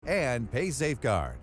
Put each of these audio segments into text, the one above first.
and pay safeguard.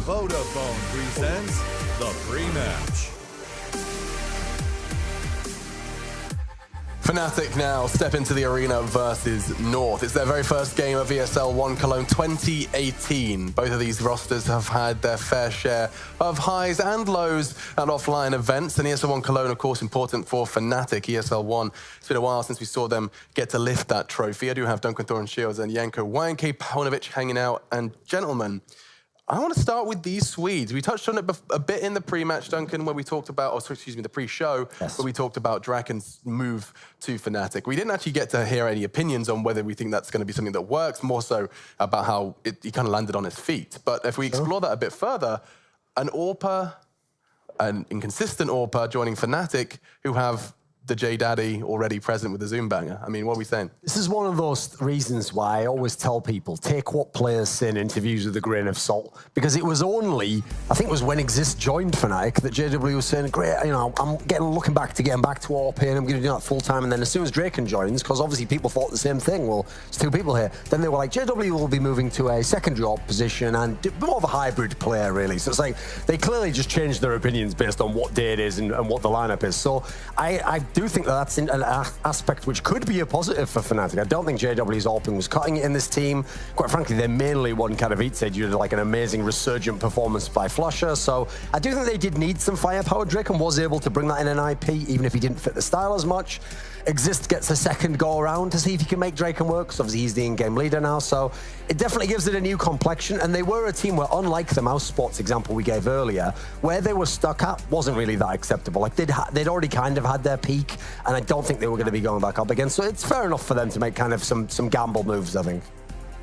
Vodafone presents the pre-match. Fnatic now step into the arena versus North. It's their very first game of ESL One Cologne 2018. Both of these rosters have had their fair share of highs and lows at offline events. And ESL One Cologne, of course, important for Fnatic. ESL One, it's been a while since we saw them get to lift that trophy. I do have Duncan Thorne Shields and Janko Paunovic hanging out. And gentlemen, I want to start with these Swedes. We touched on it a bit in the pre-match, Duncan, where we talked about, or excuse me, the pre-show, where we talked about Draken's move to Fnatic. We didn't actually get to hear any opinions on whether we think that's going to be something that works, more so about how he kind of landed on his feet. But if we explore that a bit further, an inconsistent AWPer joining Fnatic, who have the J-Daddy already present with the Zoom banger. I mean, what are we saying? This is one of those reasons why I always tell people, take what players say in interviews with a grain of salt. Because it was only, I think it was when Exist joined Fnatic, that JW was saying, great, you know, I'm looking back to getting back to AWP and I'm going to do that full time. And then as soon as Draken joins, because obviously people thought the same thing, well, there's two people here. Then they were like, JW will be moving to a secondary AWP position and more of a hybrid player, really. So it's like, they clearly just changed their opinions based on what day it is and what the lineup is. So I do think that that's an aspect which could be a positive for Fnatic. I don't think JW's AWPing was cutting it in this team. Quite frankly, they mainly won Katowice due to like an amazing resurgent performance by Flusher. So I do think they did need some firepower. Draken was able to bring that in an IP, even if he didn't fit the style as much. Exist gets a second go around to see if he can make Draken work, because obviously he's the in-game leader now. So it definitely gives it a new complexion. And they were a team where, unlike the Mouse Sports example we gave earlier, where they were stuck at wasn't really that acceptable. Like they'd already kind of had their peak, and I don't think they were going to be going back up again. So it's fair enough for them to make kind of some gamble moves, I think.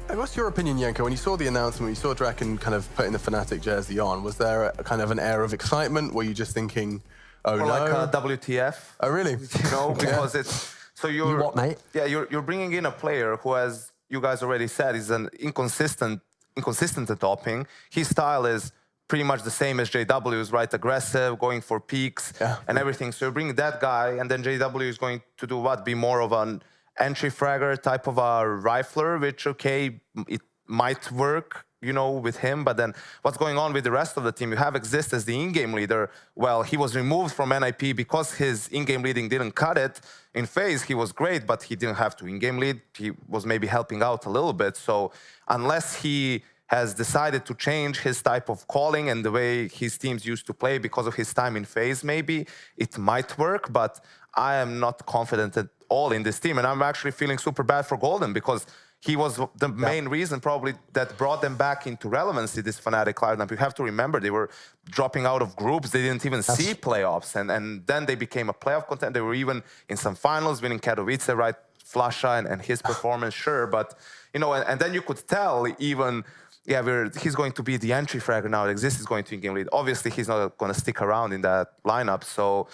What's your opinion, Janko? When you saw the announcement, when you saw Draken kind of putting the Fnatic jersey on, was there a kind of an air of excitement? Were you just thinking, oh no? Like a WTF. Oh really? You know, because it's... So you what, mate? Yeah, you're bringing in a player who, as you guys already said, is an inconsistent at topping. His style is pretty much the same as JW's, right? Aggressive, going for peaks and everything. So you're bringing that guy, and then JW is going to do what? Be more of an entry fragger type of a rifler, which, okay, it might work, you know, with him, but then what's going on with the rest of the team? You have Exist as the in-game leader. Well, he was removed from NIP because his in-game leading didn't cut it. In FaZe, he was great, but he didn't have to in-game lead. He was maybe helping out a little bit. So unless he has decided to change his type of calling and the way his teams used to play because of his time in FaZe, maybe it might work, but I am not confident at all in this team. And I'm actually feeling super bad for Golden, because he was the main reason probably that brought them back into relevancy, this Fnatic lineup. You have to remember, they were dropping out of groups. They didn't even see playoffs. And then they became a playoff contender. They were even in some finals, winning Katowice, right? Flasha and his performance, sure. But, you know, and then you could tell even, yeah, he's going to be the entry fragger now. Exist is going to in-game lead. Obviously, he's not going to stick around in that lineup. So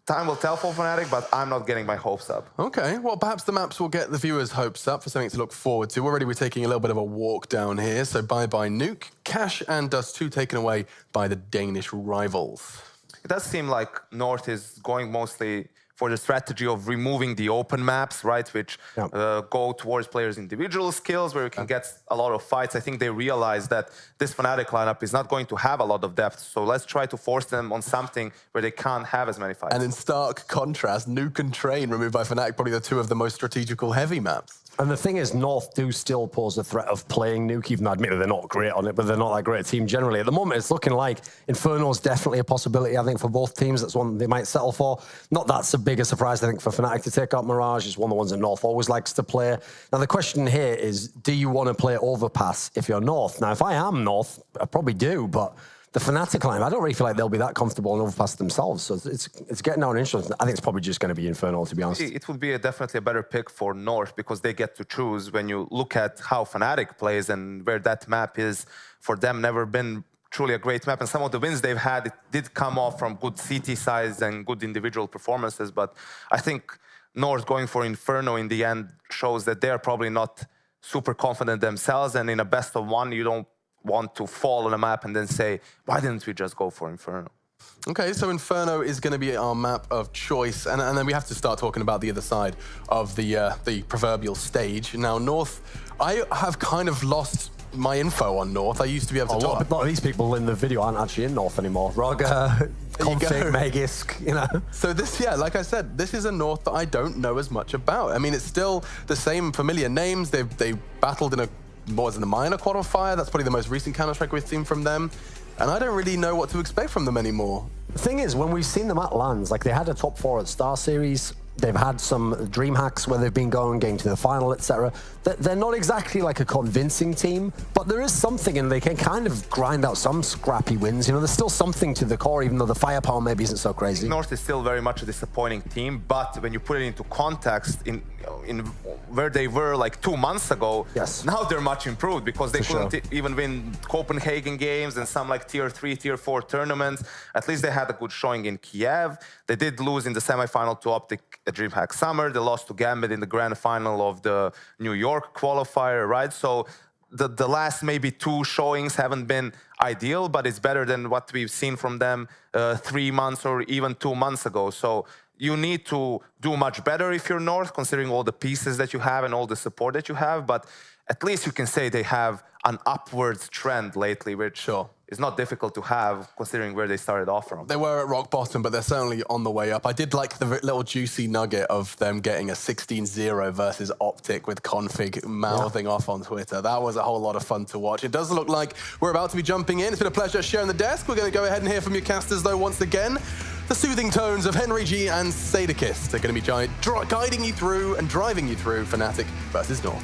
time will tell for Fnatic, but I'm not getting my hopes up. Okay, well, perhaps the maps will get the viewers' hopes up for something to look forward to. Already we're taking a little bit of a walk down here, so bye-bye Nuke. Cash and Dust 2 taken away by the Danish rivals. It does seem like North is going mostly for the strategy of removing the open maps, right, which go towards players' individual skills, where you can get a lot of fights. I think they realize that this Fnatic lineup is not going to have a lot of depth, so let's try to force them on something where they can't have as many fights. And in stark contrast, Nuke and Train removed by Fnatic, probably the two of the most strategical heavy maps. And the thing is, North do still pose a threat of playing Nuke, even though admittedly they're not great on it, but they're not that great a team generally. At the moment, it's looking like Inferno is definitely a possibility, I think, for both teams. That's one they might settle for. Not that's a big a surprise, I think, for Fnatic to take out Mirage. It's one of the ones that North always likes to play. Now, the question here is, do you want to play Overpass if you're North? Now, if I am North, I probably do, but the Fnatic line, I don't really feel like they'll be that comfortable and overpass themselves. So it's getting out interesting. I think it's probably just going to be Inferno, to be honest. It would be definitely a better pick for North because they get to choose when you look at how Fnatic plays and where that map is. For them, never been truly a great map. And some of the wins they've had, it did come off from good CT size and good individual performances. But I think North going for Inferno in the end shows that they're probably not super confident themselves. And in a best of one, you don't want to fall on a map and then say, why didn't we just go for Inferno? Okay, so Inferno is going to be our map of choice, and then we have to start talking about the other side of the proverbial stage. Now, North, I have kind of lost my info on North. I used to be able to talk. A lot of these people in the video aren't actually in North anymore. Roger, Config, Megisk, you know. So this, yeah, like I said, this is a North that I don't know as much about. I mean, it's still the same familiar names. They battled in the minor qualifier. That's probably the most recent Counter-Strike we've seen from them. And I don't really know what to expect from them anymore. The thing is, when we've seen them at LANs, like they had a top 4 at Star Series, they've had some dream hacks where they've been getting to the final, etc. They're not exactly like a convincing team, but there is something, and they can kind of grind out some scrappy wins. You know, there's still something to the core, even though the firepower maybe isn't so crazy. North is still very much a disappointing team, but when you put it into context, in where they were like 2 months ago, yes, now they're much improved because they couldn't even win Copenhagen games and some like tier 3, tier 4 tournaments. At least they had a good showing in Kiev. They did lose in the semifinal to Optic at DreamHack Summer. They lost to Gambit in the grand final of the New York qualifier, right? So the last maybe 2 showings haven't been ideal, but it's better than what we've seen from them 3 months or even 2 months ago. So you need to do much better if you're North, considering all the pieces that you have and all the support that you have. But at least you can say they have an upwards trend lately, which is not difficult to have considering where they started off from. They were at rock bottom, but they're certainly on the way up. I did like the little juicy nugget of them getting a 16-0 versus Optic with Config mouthing off on Twitter. That was a whole lot of fun to watch. It does look like we're about to be jumping in. It's been a pleasure sharing the desk. We're going to go ahead and hear from your casters, though, once again. The soothing tones of Henry G and Sadakist are going to be guiding you through and driving you through Fnatic versus North.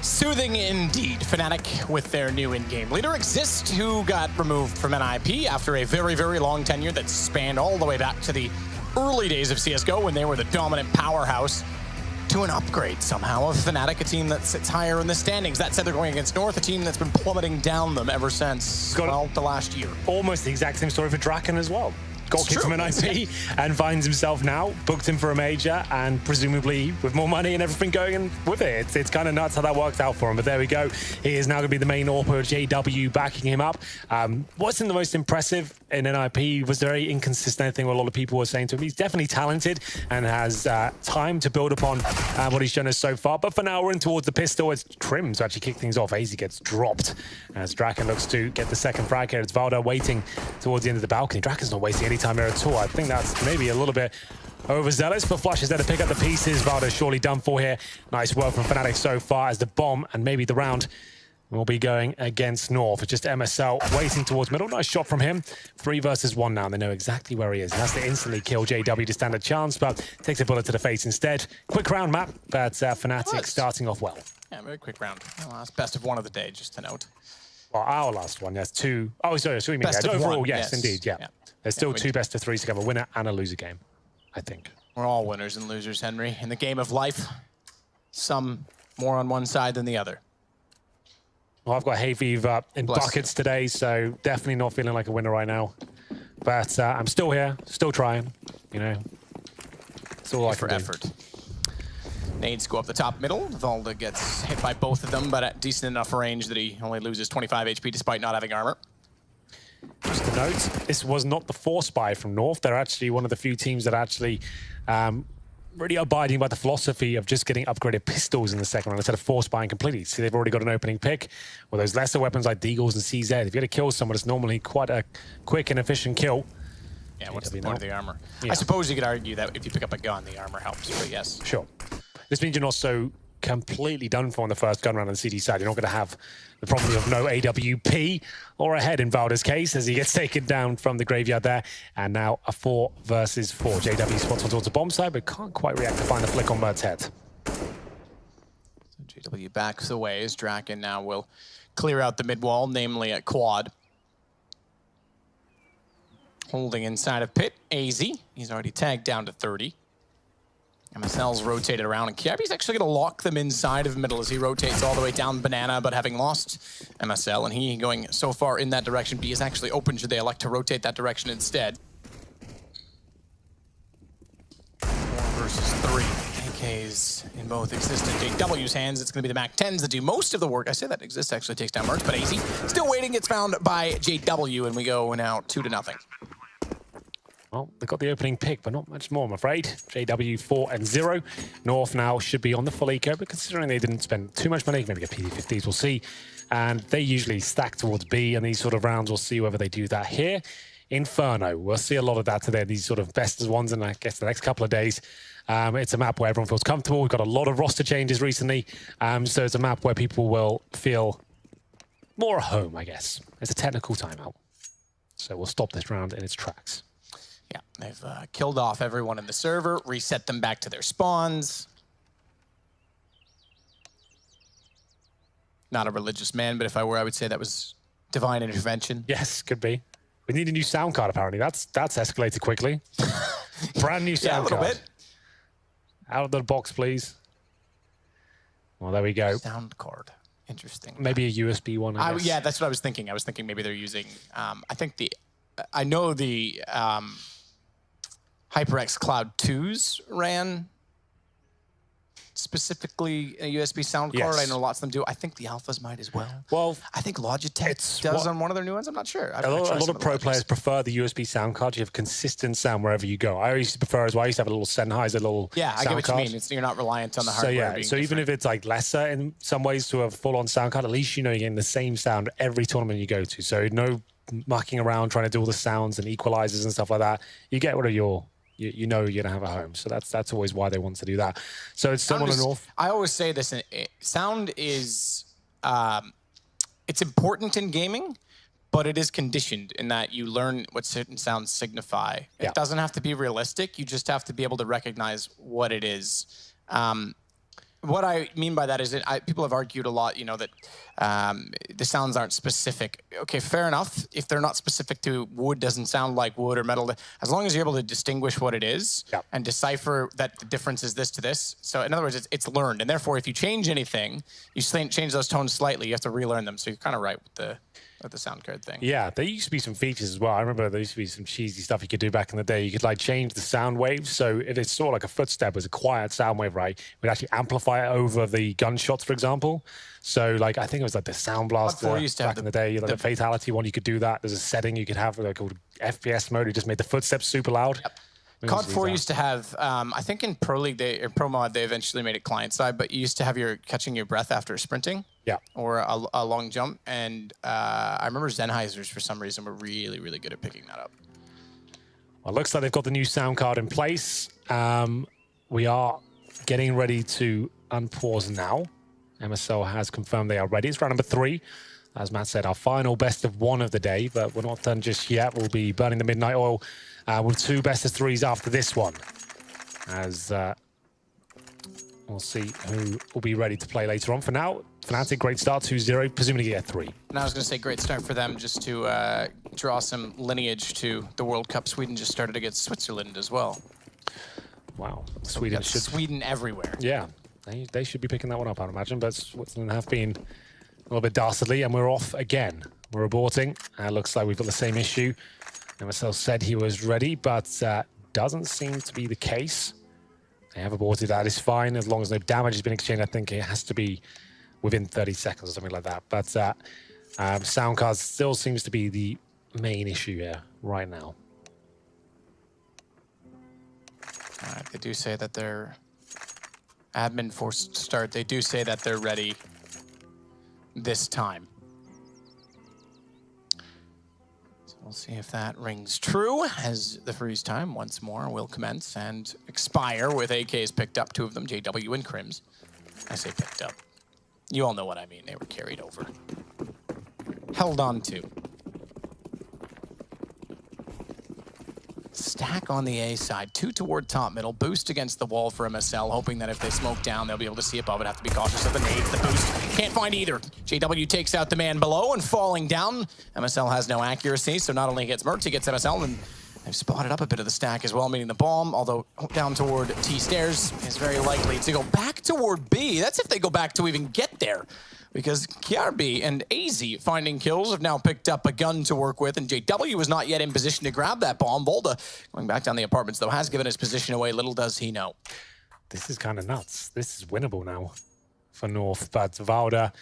Soothing indeed. Fnatic with their new in-game leader, Exist, who got removed from NIP after a very, very long tenure that spanned all the way back to the early days of CSGO when they were the dominant powerhouse, to an upgrade somehow of Fnatic, a team that sits higher in the standings. That said, they're going against North, a team that's been plummeting down them ever since, well, the last year. Almost the exact same story for Draken as well. Got kicked from NIP and finds himself now booked in for a major, and presumably with more money and everything going in with it. It's kind of nuts how that worked out for him, but there we go. He is now going to be the main AWPer, JW backing him up. Wasn't the most impressive in NIP. He was very inconsistent, I think what a lot of people were saying to him. He's definitely talented and has time to build upon what he's shown us so far. But for now, we're in towards the pistol. It's Trim to actually kick things off. AZ gets dropped as Draken looks to get the second frag here. It's Valda waiting towards the end of the balcony. Draken's not wasting any time here at all. I think that's maybe a little bit overzealous, but Flush is there to pick up the pieces. Valda's surely done for here. Nice work from Fnatic so far as the bomb and maybe the round will be going against North. It's just MSL waiting towards middle. Nice shot from him. 3 versus 1 now. They know exactly where he is. He has to instantly kill JW to stand a chance, but takes a bullet to the face instead. Quick round map, but Fnatic starting off well. Yeah, very quick round. Last best of 1 of the day, just to note. Well, our last one, yes, 2. Oh, sorry, so we mean best of overall, 1, yes, indeed, yeah. There's still 2 best of 3s to come, a winner and a loser game, I think. We're all winners and losers, Henry. In the game of life, some more on one side than the other. Well, I've got hay fever in buckets today, so definitely not feeling like a winner right now. But I'm still here, still trying, you know. It's all I can do. Effort. Nades go up the top middle. Valda gets hit by both of them, but at decent enough range that he only loses 25 HP despite not having armor. Just to note, this was not the force buy from North. They're actually one of the few teams that actually really abiding by the philosophy of just getting upgraded pistols in the second round instead of force buying completely. See, they've already got an opening pick with those lesser weapons like Deagles and CZ. If you got to kill someone, it's normally quite a quick and efficient kill. Yeah, what's the point of the armor? Yeah. I suppose you could argue that if you pick up a gun, the armor helps, but yes. Sure. This means you're not so completely done for on the first gun round on the CD side. You're not going to have the problem of no AWP or a head in Valda's case as he gets taken down from the graveyard there. And now a 4 versus 4. JW spots on towards the bomb side, but can't quite react to find the flick on Mert's head. So JW backs away as Draken now will clear out the mid wall, namely at quad. Holding inside of pit, AZ. He's already tagged down to 30. MSL's rotated around, and Kiabi's actually going to lock them inside of middle as he rotates all the way down Banana, but having lost MSL, and he going so far in that direction, B is actually open should they elect to rotate that direction instead. 4 versus 3. AKs in both existent JW's hands. It's going to be the MAC-10s that do most of the work. I say that Exist actually takes down Merc, but AZ still waiting. Gets found by JW, and we go now 2-0. Well, they got the opening pick, but not much more, I'm afraid. JW 4-0. North now should be on the full eco, but considering they didn't spend too much money, maybe get PD50s, we'll see. And they usually stack towards B in these sort of rounds. We'll see whether they do that here. Inferno, we'll see a lot of that today, these sort of best as ones in, I guess, the next couple of days. It's a map where everyone feels comfortable. We've got a lot of roster changes recently. So it's a map where people will feel more at home, I guess. It's a technical timeout. So we'll stop this round in its tracks. Yeah, they've killed off everyone in the server, reset them back to their spawns. Not a religious man, but if I were, I would say that was divine intervention. Yes, could be. We need a new sound card, apparently. That's escalated quickly. Brand new sound card. Yeah, a little bit. Out of the box, please. Well, there we go. Sound card. Interesting. Maybe a USB one, I guess. Yeah, that's what I was thinking. I was thinking maybe they're using, I know the HyperX Cloud 2s ran specifically a USB sound card. Yes. I know lots of them do. I think the Alphas might as well. Well, I think Logitech does on one of their new ones. I'm not sure. A lot of pro players prefer the USB sound card. You have consistent sound wherever you go. I used to prefer as well. I used to have a little Sennheiser little yeah, I get what you mean. You're not reliant on the hardware. So even if it's like lesser in some ways to a full-on sound card, at least you know you're getting the same sound every tournament you go to. So no mucking around trying to do all the sounds and equalizers and stuff like that. You get rid of you know you're gonna have a home. So that's always why they want to do that. So it's someone on the North. I always say this: sound is it's important in gaming, but it is conditioned in that you learn what certain sounds signify. It doesn't have to be realistic. You just have to be able to recognize what it is. What I mean by that is that people have argued a lot, you know, that the sounds aren't specific. Okay, fair enough. If they're not specific to wood, doesn't sound like wood or metal, as long as you're able to distinguish what it is and decipher that the difference is this to this. So in other words, it's learned. And therefore, if you change anything, you change those tones slightly, you have to relearn them. So you're kind of right with the sound card thing. Yeah, there used to be some features as well. I remember there used to be some cheesy stuff you could do back in the day. You could like change the sound waves. So if it's sort of like a footstep was a quiet sound wave, right? It would actually amplify it over the gunshots, for example. So like I think it was like the Sound Blaster back in the day, like the Fatality one. You could do that. There's a setting you could have like called FPS mode. It just made the footsteps super loud. Yep. COD 4 used to have, I think in Pro League or Pro Mod, they eventually made it client side, but you used to have catching your breath after sprinting. Yeah. Or a long jump. And I remember Sennheisers, for some reason, were really, really good at picking that up. Well, it looks like they've got the new sound card in place. We are getting ready to unpause now. MSL has confirmed they are ready. It's round number 3. As Matt said, our final best of 1 of the day, but we're not done just yet. We'll be burning the midnight oil with 2 best of 3s after this one. As we'll see who will be ready to play later on. For now, Fnatic, great start, 2-0, presumably get 3. And I was going to say great start for them just to draw some lineage to the World Cup. Sweden just started against Switzerland as well. Wow. So Sweden everywhere. Yeah, they should be picking that one up, I'd imagine, but Switzerland have been a little bit dastardly, and we're off again. We're aborting. Looks like we've got the same issue. MSL said he was ready, but doesn't seem to be the case. They have aborted. That is fine as long as no damage has been exchanged. I think it has to be within 30 seconds or something like that. But sound cards still seems to be the main issue here right now. They do say that they're admin forced start. They do say that they're ready this time. So we'll see if that rings true as the freeze time once more will commence and expire with AKs picked up, 2 of them, JW and Crims. I say picked up. You all know what I mean. They were carried over. Held on to. Stack on the A side, 2 toward top middle, boost against the wall for MSL, hoping that if they smoke down, they'll be able to see above it. Have to be cautious of the nades, the boost. Can't find either. JW takes out the man below and falling down. MSL has no accuracy, so not only gets Merc, he gets MSL, and They've spotted up a bit of the stack as well, meaning the bomb, although down toward T stairs, is very likely to go back toward B. That's if they go back to even get there. Because Kiarbi and AZ finding kills have now picked up a gun to work with, and JW is not yet in position to grab that bomb. Volda, going back down the apartments, though, has given his position away. Little does he know. This is kind of nuts. This is winnable now for North, but Valda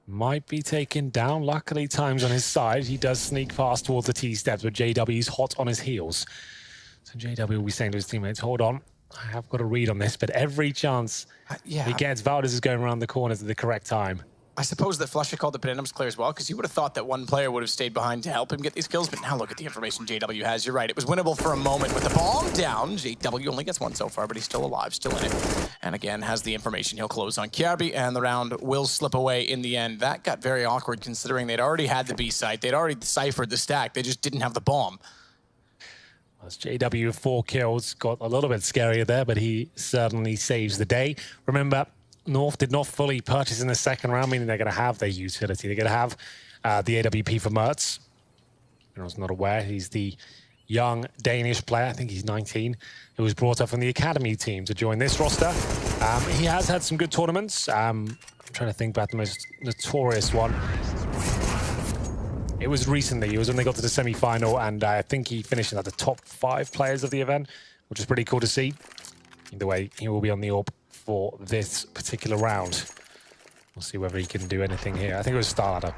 might be taken down. Luckily, time's on his side. He does sneak past towards the T steps, but JW's hot on his heels. So JW will be saying to his teammates, hold on, I have got a read on this, but every chance he gets, Valdes is going around the corners at the correct time. I suppose that Flusha called the Penendum's clear as well, because you would have thought that one player would have stayed behind to help him get these kills, but now look at the information JW has. You're right, it was winnable for a moment with the bomb down. JW only gets one so far, but he's still alive, still in it. And again, has the information. He'll close on Kiarbi, and the round will slip away in the end. That got very awkward, considering they'd already had the B site. They'd already deciphered the stack. They just didn't have the bomb. As JW with 4 kills, got a little bit scarier there, but he certainly saves the day. Remember, North did not fully purchase in the second round, meaning they're going to have their utility. They're going to have the AWP for Mertz. I was not aware. He's the young Danish player, I think he's 19, who was brought up from the academy team to join this roster. He has had some good tournaments. I'm trying to think about the most notorious one. It was recently. It was when they got to the semi-final, and I think he finished at the top 5 players of the event, which is pretty cool to see. Either way, he will be on the AWP for this particular round. We'll see whether he can do anything here. I think it was Starladder.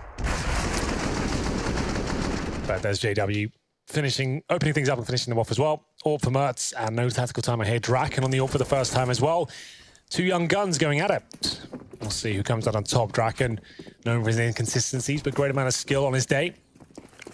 But there's JW finishing, opening things up and finishing them off as well. AWP for Mertz, and no tactical time ahead. Draken on the AWP for the first time as well. 2 young guns going at it. We'll see who comes out on top. Draken, known for his inconsistencies, but great amount of skill on his day.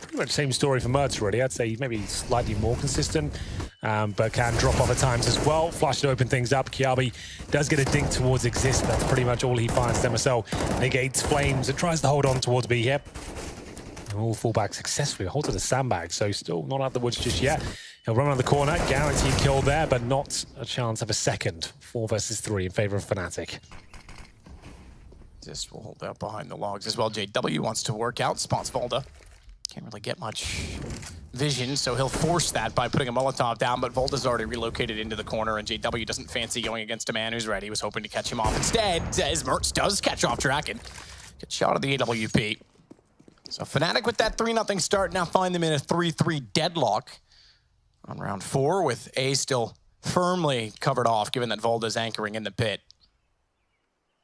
Pretty much same story for Mertz, really. I'd say he's maybe slightly more consistent, but can drop off at times as well. Flash to open things up. Kiarbi does get a dink towards Exist. That's pretty much all he finds. Demercel negates Flames and tries to hold on towards B here. And all fall back successfully. Hold to the sandbag, so still not out of the woods just yet. He'll run around the corner. Guaranteed kill there, but not a chance of a second. 4 versus 3 in favor of Fnatic. This will hold out behind the logs as well. JW wants to work out, spots Volda. Can't really get much vision, so he'll force that by putting a Molotov down, but Volda's already relocated into the corner, and JW doesn't fancy going against a man who's ready. He was hoping to catch him off instead, as Mertz does catch off Draken. Good shot of the AWP. So Fnatic with that 3-0 start now find them in a 3-3 deadlock on round 4, with A still firmly covered off, given that Volda's anchoring in the pit.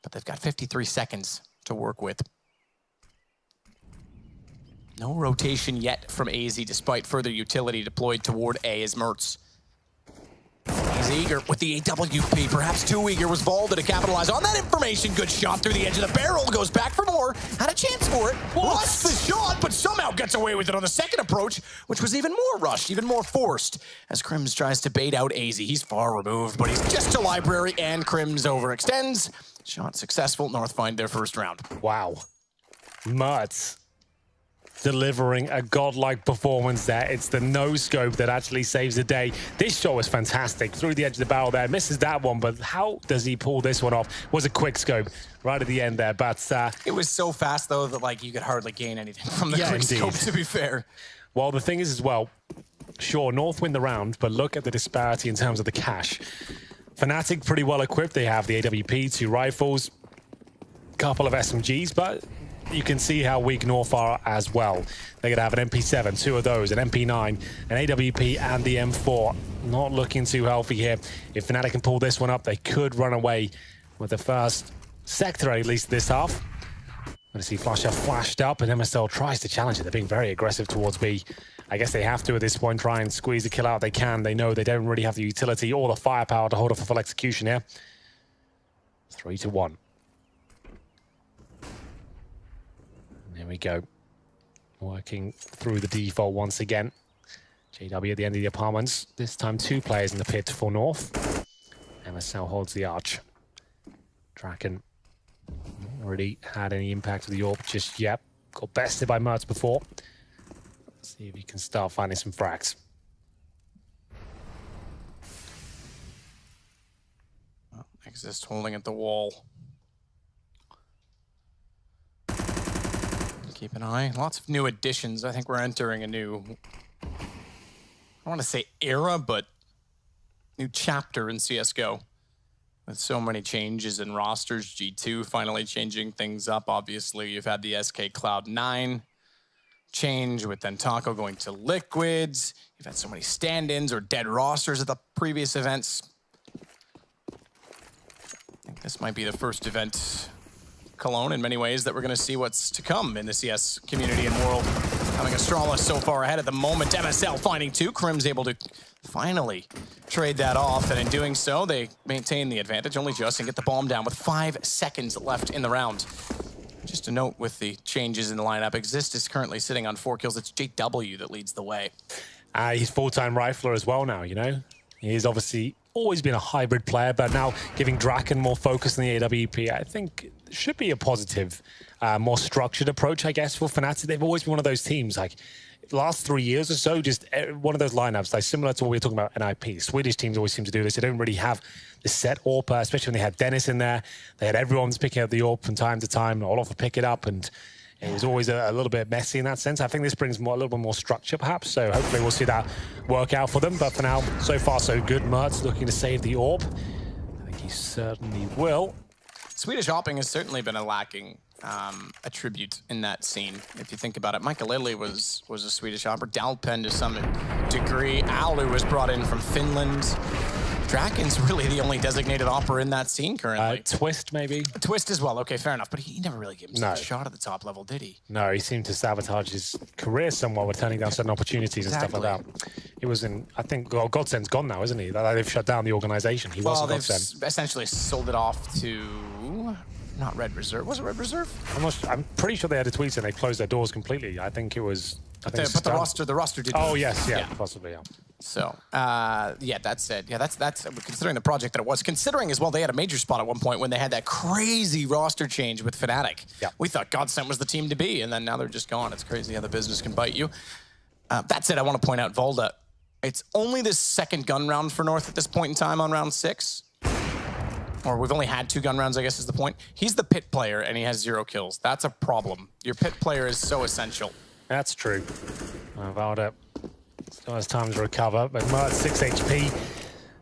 But they've got 53 seconds to work with. No rotation yet from AZ, despite further utility deployed toward A as Mertz. He's eager with the AWP, perhaps too eager was Volda to capitalize on that information. Good shot through the edge of the barrel, goes back for more, had a chance for it, lost the shot, but somehow gets away with it on the second approach, which was even more rushed, even more forced, as Crims tries to bait out AZ. He's far removed, but he's just to library, and Crims overextends. Shot successful, North find their first round. Wow. Mertz delivering a godlike performance there. It's the no-scope that actually saves the day. This shot was fantastic. Through the edge of the barrel there. Misses that one, but how does he pull this one off? Was a quick scope right at the end there, but... it was so fast, though, that like you could hardly gain anything from the quick scope, to be fair. Well, the thing is as well, sure, North win the round, but look at the disparity in terms of the cash. Fnatic pretty well equipped. They have the AWP, 2 rifles, couple of SMGs, but you can see how weak North are as well. They're going to have an MP7, 2 of those, an MP9, an AWP, and the M4. Not looking too healthy here. If Fnatic can pull this one up, they could run away with the first sector, at least this half. Going to see Flusha flashed up, and MSL tries to challenge it. They're being very aggressive towards B. I guess they have to at this point try and squeeze a kill out. They can. They know they don't really have the utility or the firepower to hold off a full execution here. 3-1. There we go. Working through the default once again. JW at the end of the apartments. This time 2 players in the pit for North. MSL holds the arch. Draken not really had any impact with the AWP just yet. Got bested by Mertz before. Let's see if he can start finding some frags. Well, Exist holding at the wall. Keep an eye. Lots of new additions. I think we're entering a new I want to say era, but new chapter in CSGO. With so many changes in rosters, G2 finally changing things up. Obviously, you've had the SK Cloud9 change with then Taco going to Liquids. You've had so many stand-ins or dead rosters at the previous events. I think this might be the first event, Cologne, in many ways, that we're going to see what's to come in the CS community and world. Having Astralis so far ahead at the moment. MSL finding 2. Crim's able to finally trade that off, and in doing so, they maintain the advantage only just and get the bomb down with 5 seconds left in the round. Just a note with the changes in the lineup, Exist is currently sitting on 4 kills. It's JW that leads the way. He's full-time rifler as well now, you know? He's obviously always been a hybrid player, but now giving Draken more focus in the AWP, I think should be a positive, more structured approach, I guess, for Fnatic. They've always been one of those teams, like, last 3 years or so, just one of those lineups, like similar to what we were talking about NIP. Swedish teams always seem to do this. They don't really have the set AWP, especially when they had Dennis in there. They had everyone's picking up the AWP from time to time. Olaf would pick it up, and it was always a little bit messy in that sense. I think this brings a little bit more structure, perhaps. So hopefully we'll see that work out for them. But for now, so far so good. Mertz looking to save the AWP. I think he certainly will. Swedish hopping has certainly been a lacking attribute in that scene. If you think about it, Michael Lilly was a Swedish hopper. Dalpen to some degree. Alu was brought in from Finland. Draken's really the only designated hopper in that scene currently. Twist, maybe? Twist as well. Okay, fair enough. But he never really gave himself a shot at the top level, did he? No, he seemed to sabotage his career somewhat with turning down certain opportunities and stuff like that. He was in, I think, well, Godsend's gone now, isn't he? They've shut down the organization. He wasn't Godsend. They've essentially sold it off to... not Red Reserve. Was it Red Reserve? I'm pretty sure they had a tweet saying they closed their doors completely. I think it was... But the roster did. Oh, yes, yeah, possibly, yeah. So, yeah, that's it. Yeah, that's considering the project that it was. Considering as well, they had a major spot at one point when they had that crazy roster change with Fnatic. Yeah. We thought Godsent was the team to be, and then now they're just gone. It's crazy how the business can bite you. That said, I want to point out Volda. It's only the second gun round for North at this point in time on round 6. Or we've only had 2 gun rounds, I guess is the point. He's the pit player, and he has 0 kills. That's a problem. Your pit player is so essential. That's true. Valda still has time to recover, but Mertz 6 HP.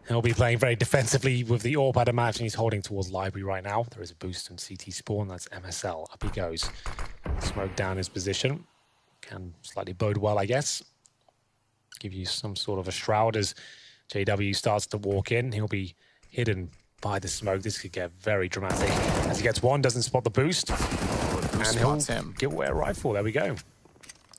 He'll be playing very defensively with the AWP, I'd imagine. He's holding towards Library right now. There is a boost in CT spawn. That's MSL. Up he goes. Smoke down his position. Can slightly bode well, I guess. Give you some sort of a shroud as JW starts to walk in. He'll be hidden by the smoke. This could get very dramatic. As he gets one, doesn't spot the boost. And he'll get away a rifle. There we go.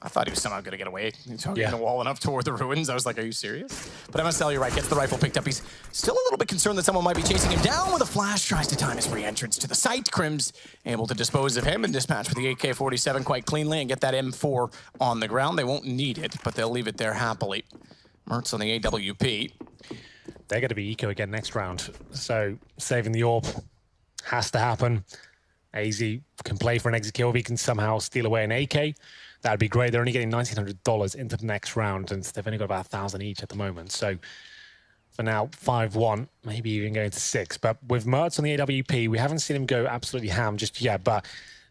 I thought he was somehow going to get away. He's hugging the wall and up toward the ruins. I was like, are you serious? But MSL, you're right, gets the rifle picked up. He's still a little bit concerned that someone might be chasing him down with a flash. Tries to time his re-entrance to the site. Crim's able to dispose of him and dispatch with the AK-47 quite cleanly and get that M4 on the ground. They won't need it, but they'll leave it there happily. Mertz on the AWP. They're going to be eco again next round. So saving the AWP has to happen. AZ can play for an exit kill if he can somehow steal away an AK. That'd be great. They're only getting $1,900 into the next round, and they've only got about 1,000 each at the moment. So for now, 5-1, maybe even going to 6. But with Mertz on the AWP, we haven't seen him go absolutely ham just yet. But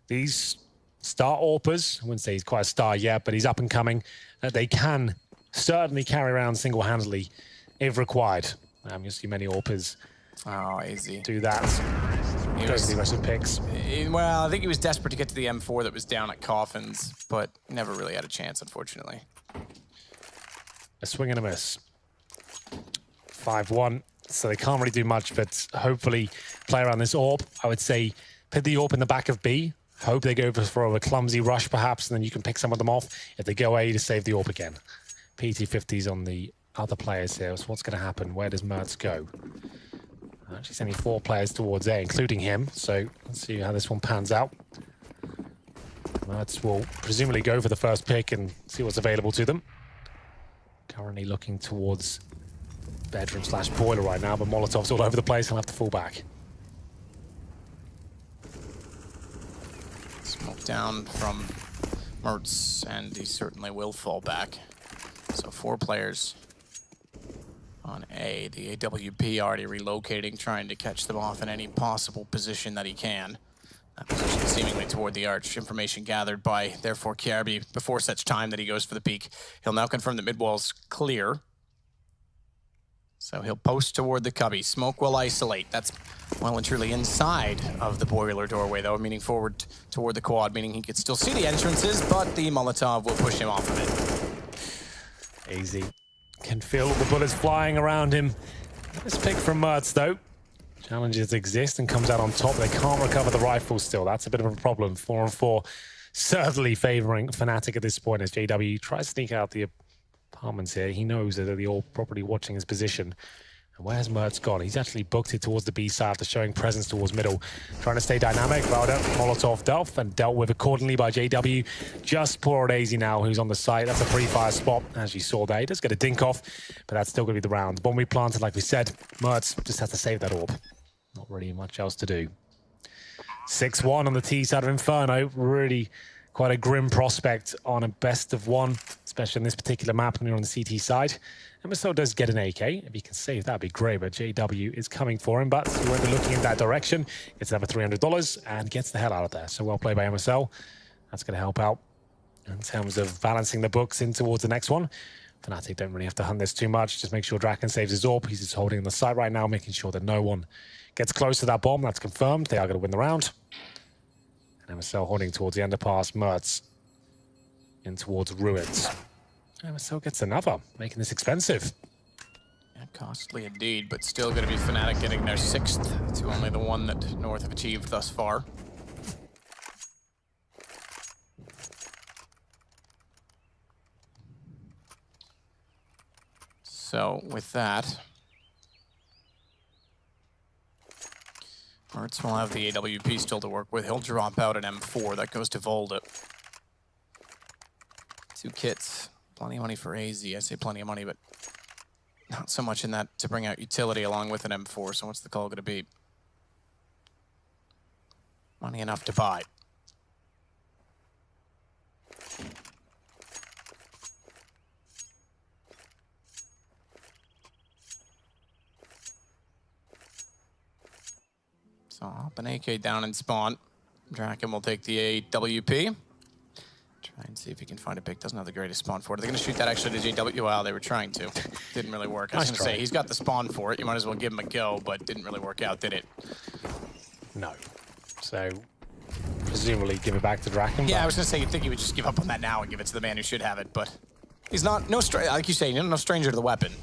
these star AWPers, I wouldn't say he's quite a star yet, but he's up and coming. They can certainly carry around single-handedly if required. You'll see many AWPers do that. He goes to the rest of the picks. Well, I think he was desperate to get to the M4 that was down at Coffins, but never really had a chance, unfortunately. A swing and a miss. 5-1, so they can't really do much, but hopefully play around this AWP. I would say put the AWP in the back of B. Hope they go for a clumsy rush, perhaps, and then you can pick some of them off. If they go A, to save the AWP again. PT50's on the other players here, so what's going to happen? Where does Mertz go? Actually sending 4 players towards A, including him. So let's see how this one pans out. Mertz will presumably go for the first pick and see what's available to them. Currently looking towards bedroom/boiler right now, but Molotov's all over the place. He'll have to fall back. Smoke down from Mertz, and he certainly will fall back. So 4 players on A. The AWP already relocating, trying to catch them off in any possible position that he can. That position seemingly toward the arch. Information gathered by, therefore, Kjærby before such time that he goes for the peak. He'll now confirm that mid-wall's clear. So he'll post toward the cubby. Smoke will isolate. That's well and truly inside of the boiler doorway, though, meaning forward toward the quad, meaning he could still see the entrances, but the Molotov will push him off of it. Easy. Can feel the bullets flying around him. Nice pick from Mertz, though. Challenges exist and comes out on top. They can't recover the rifle still. That's a bit of a problem. 4-on-4, certainly favoring Fnatic at this point as JW tries to sneak out the apartments here. He knows that they're all properly watching his position. And where's Mertz gone? He's actually booked it towards the B side after showing presence towards middle. Trying to stay dynamic. Valda, Molotov dealt and dealt with accordingly by JW. Just poor Daisy now, who's on the site. That's a pre-fire spot, as you saw there. He does get a dink off, but that's still going to be the round. Bomb replanted, like we said. Mertz just has to save that orb. Not really much else to do. 6-1 on the T side of Inferno. Really quite a grim prospect on a best of one, especially on this particular map when you're on the CT side. MSL does get an AK. If he can save, that'd be great, but JW is coming for him, but he won't be looking in that direction. Gets another $300 and gets the hell out of there. So well played by MSL. That's going to help out in terms of balancing the books in towards the next one. Fnatic don't really have to hunt this too much. Just make sure Draken saves his orb. He's just holding on the site right now, making sure that no one gets close to that bomb. That's confirmed. They are going to win the round. And MSL holding towards the underpass. Mertz in towards ruins. MSL gets another, making this expensive. Yeah, costly indeed, but still going to be Fnatic getting their 6th to only the one that North have achieved thus far. So with that, Mertz will have the AWP still to work with. He'll drop out an M4. That goes to Volda. 2 kits. Plenty of money for AZ. I say plenty of money, but not so much in that to bring out utility along with an M4. So what's the call going to be? Money enough to buy. So hop an AK down and spawn. Draken will take the AWP. Try and see if he can find a pick. Doesn't have the greatest spawn for it. They're going to shoot that actually to JW. Wow, they were trying to. Didn't really work. I was going to say, he's got the spawn for it. You might as well give him a go, but didn't really work out, did it? No. So, presumably give it back to Draken. Yeah, I was going to say, you'd think he would just give up on that now and give it to the man who should have it, but he's not, like you say, no stranger to the weapon.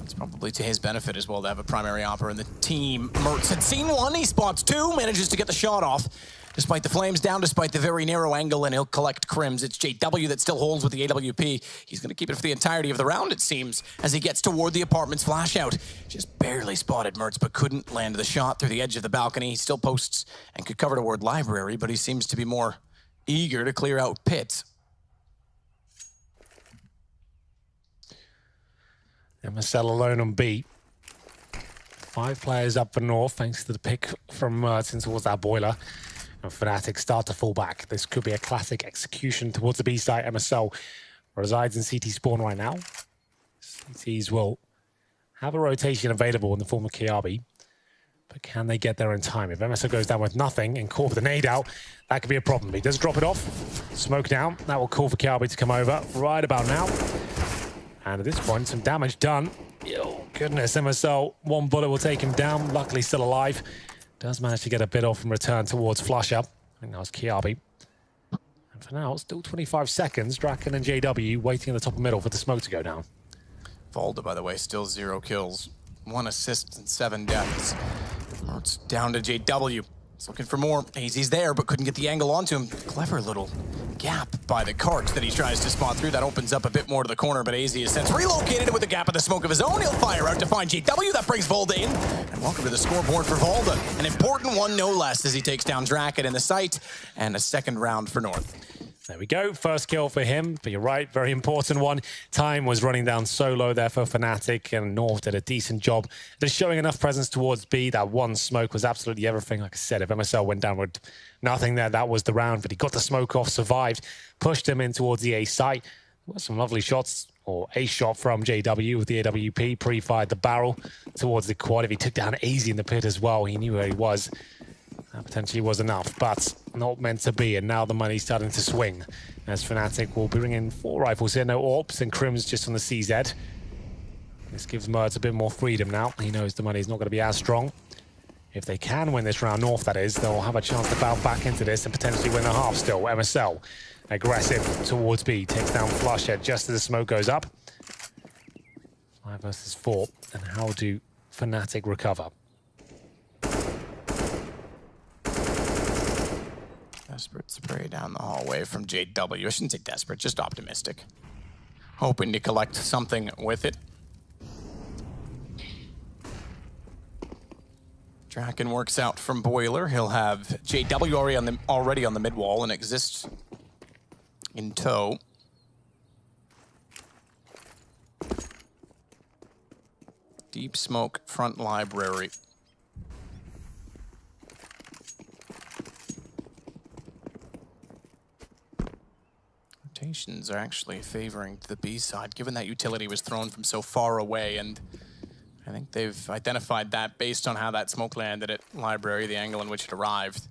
It's probably to his benefit as well to have a primary opera in the team. Mertz had seen one, he spots 2, manages to get the shot off. Despite the flames down, despite the very narrow angle, and he'll collect crims. It's JW that still holds with the AWP. He's going to keep it for the entirety of the round, it seems, as he gets toward the apartment's flash out. Just barely spotted Mertz, but couldn't land the shot through the edge of the balcony. He still posts and could cover toward library, but he seems to be more eager to clear out pits. MSL alone on B. 5 players up for North, thanks to the pick from Mertz towards that boiler. And Fnatic start to fall back. This could be a classic execution towards the B site. MSL resides in CT spawn right now. CTs will have a rotation available in the form of Kiabi. But can they get there in time? If MSL goes down with nothing and call for the nade out, that could be a problem. He does drop it off. Smoke down. That will call for Kiabi to come over right about now. And at this point, some damage done. Oh, goodness, MSL, 1 bullet will take him down. Luckily, still alive. Does manage to get a bit off and return towards Flusher. I think that was Kiabi. And for now, still 25 seconds. Draken and JW waiting in the top of middle for the smoke to go down. Volda, by the way, still 0 kills. 1 assist and 7 deaths. Mertz down to JW. He's looking for more. AZ's there, but couldn't get the angle onto him. Clever little gap by the cart that he tries to spot through. That opens up a bit more to the corner, but AZ has since relocated it with a gap in the smoke of his own. He'll fire out to find JW. That brings Volda in. And welcome to the scoreboard for Volda. An important one, no less, as he takes down Draken in the site. And a 2nd round for North. There we go. First kill for him. But you're right, very important one. Time was running down so low there for Fnatic, and North did a decent job. Just showing enough presence towards B. That 1 smoke was absolutely everything. Like I said, if MSL went down with nothing there, that was the round. But he got the smoke off, survived, pushed him in towards the A site. Well, some lovely shots, or a shot from JW with the AWP. Pre-fired the barrel towards the quad. If he took down AZ in the pit as well, he knew where he was. That potentially was enough, but not meant to be. And now the money's starting to swing, as Fnatic will bring in 4 rifles here. No AWPs and Crims just on the CZ. This gives Mertz a bit more freedom now. He knows the money's not going to be as strong. If they can win this round North, that is, they'll have a chance to bounce back into this and potentially win the half still. MSL aggressive towards B, takes down Flushhead just as the smoke goes up. 5 versus 4, and how do Fnatic recover? Desperate spray down the hallway from JW. I shouldn't say desperate, just optimistic. Hoping to collect something with it. Draken works out from Boiler. He'll have JW already on the mid wall and exists in tow. Deep smoke front library. Rotations are actually favoring the B side, given that utility was thrown from so far away, and I think they've identified that based on how that smoke landed at library, the angle in which it arrived.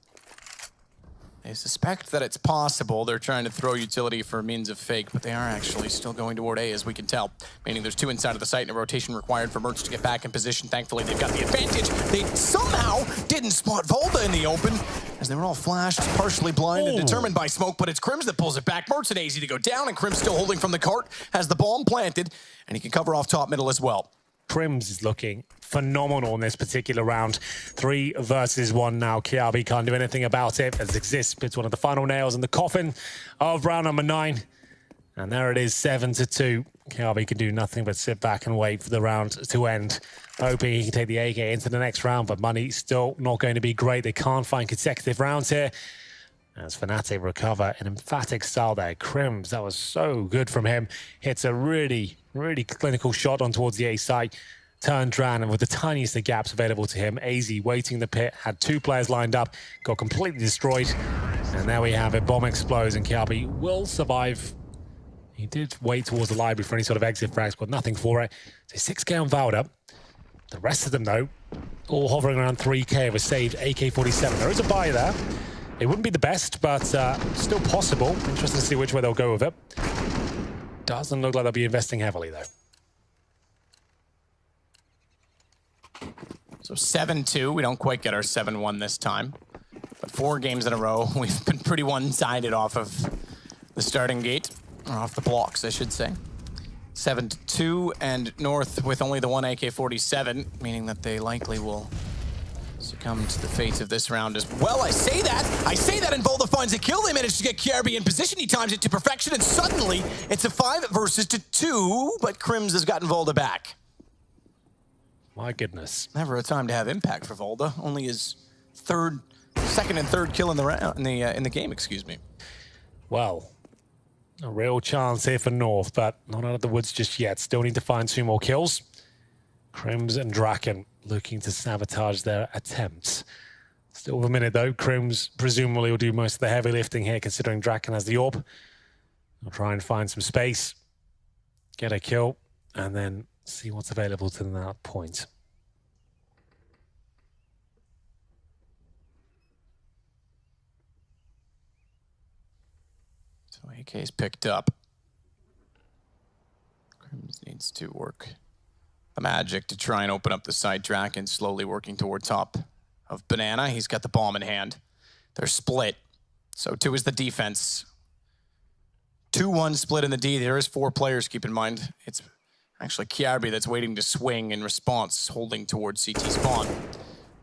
They suspect that it's possible they're trying to throw utility for means of fake, but they are actually still going toward A, as we can tell. Meaning there's 2 inside of the site and a rotation required for Merch to get back in position. Thankfully, they've got the advantage. They somehow didn't spot Volda in the open, as they were all flashed, partially blind and determined by smoke, but it's Crims that pulls it back. Merch and AZ to go down, and Crims still holding from the cart, has the bomb planted, and he can cover off top middle as well. Crims is looking phenomenal in this particular round. 3 versus 1 now. KRB can't do anything about it, as exists. It's one of the final nails in the coffin of round number 9. And there it is, 7-2. KRB can do nothing but sit back and wait for the round to end, hoping he can take the AK into the next round, but money still not going to be great. They can't find consecutive rounds here. As Fnatic recover an emphatic style there. Crims, that was so good from him. Hits a really clinical shot on towards the A side. Turned around, and with the tiniest of gaps available to him, AZ waiting in the pit, had 2 players lined up, got completely destroyed. And there we have it. Bomb explodes, and KRB will survive. He did wait towards the library for any sort of exit frags, but nothing for it. So 6K on Valda. The rest of them, though, all hovering around 3K of a saved AK-47. There is a buy there. It wouldn't be the best, but still possible. Interesting to see which way they'll go with it. Doesn't look like they'll be investing heavily, though. So 7-2, we don't quite get our 7-1 this time. But 4 games in a row, we've been pretty one-sided off of the starting gate, or off the blocks, I should say. 7-2, and North with only the 1 AK-47, meaning that they likely will succumb to the fate of this round as well. I say that, and Volda finds a kill. They manage to get KRB in position. He times it to perfection, and suddenly it's a 5 versus 2, but Crims has gotten Volda back. My goodness. Never a time to have impact for Volda. Only his second and third kill in the round, in the game, excuse me. Well, a real chance here for North, but not out of the woods just yet. Still need to find 2 more kills. Crims and Draken looking to sabotage their attempts. Still with a minute though. Crims presumably will do most of the heavy lifting here, considering Draken has the orb. I'll try and find some space, get a kill, and then see what's available to them at that point. So AK's picked up. Crims needs to work the magic to try and open up the side. Draken slowly working toward top of Banana. He's got the bomb in hand. They're split. So 2 is the defense. 2-1 split in the D. There is 4 players, keep in mind. It's actually KRB that's waiting to swing in response, holding towards CT spawn.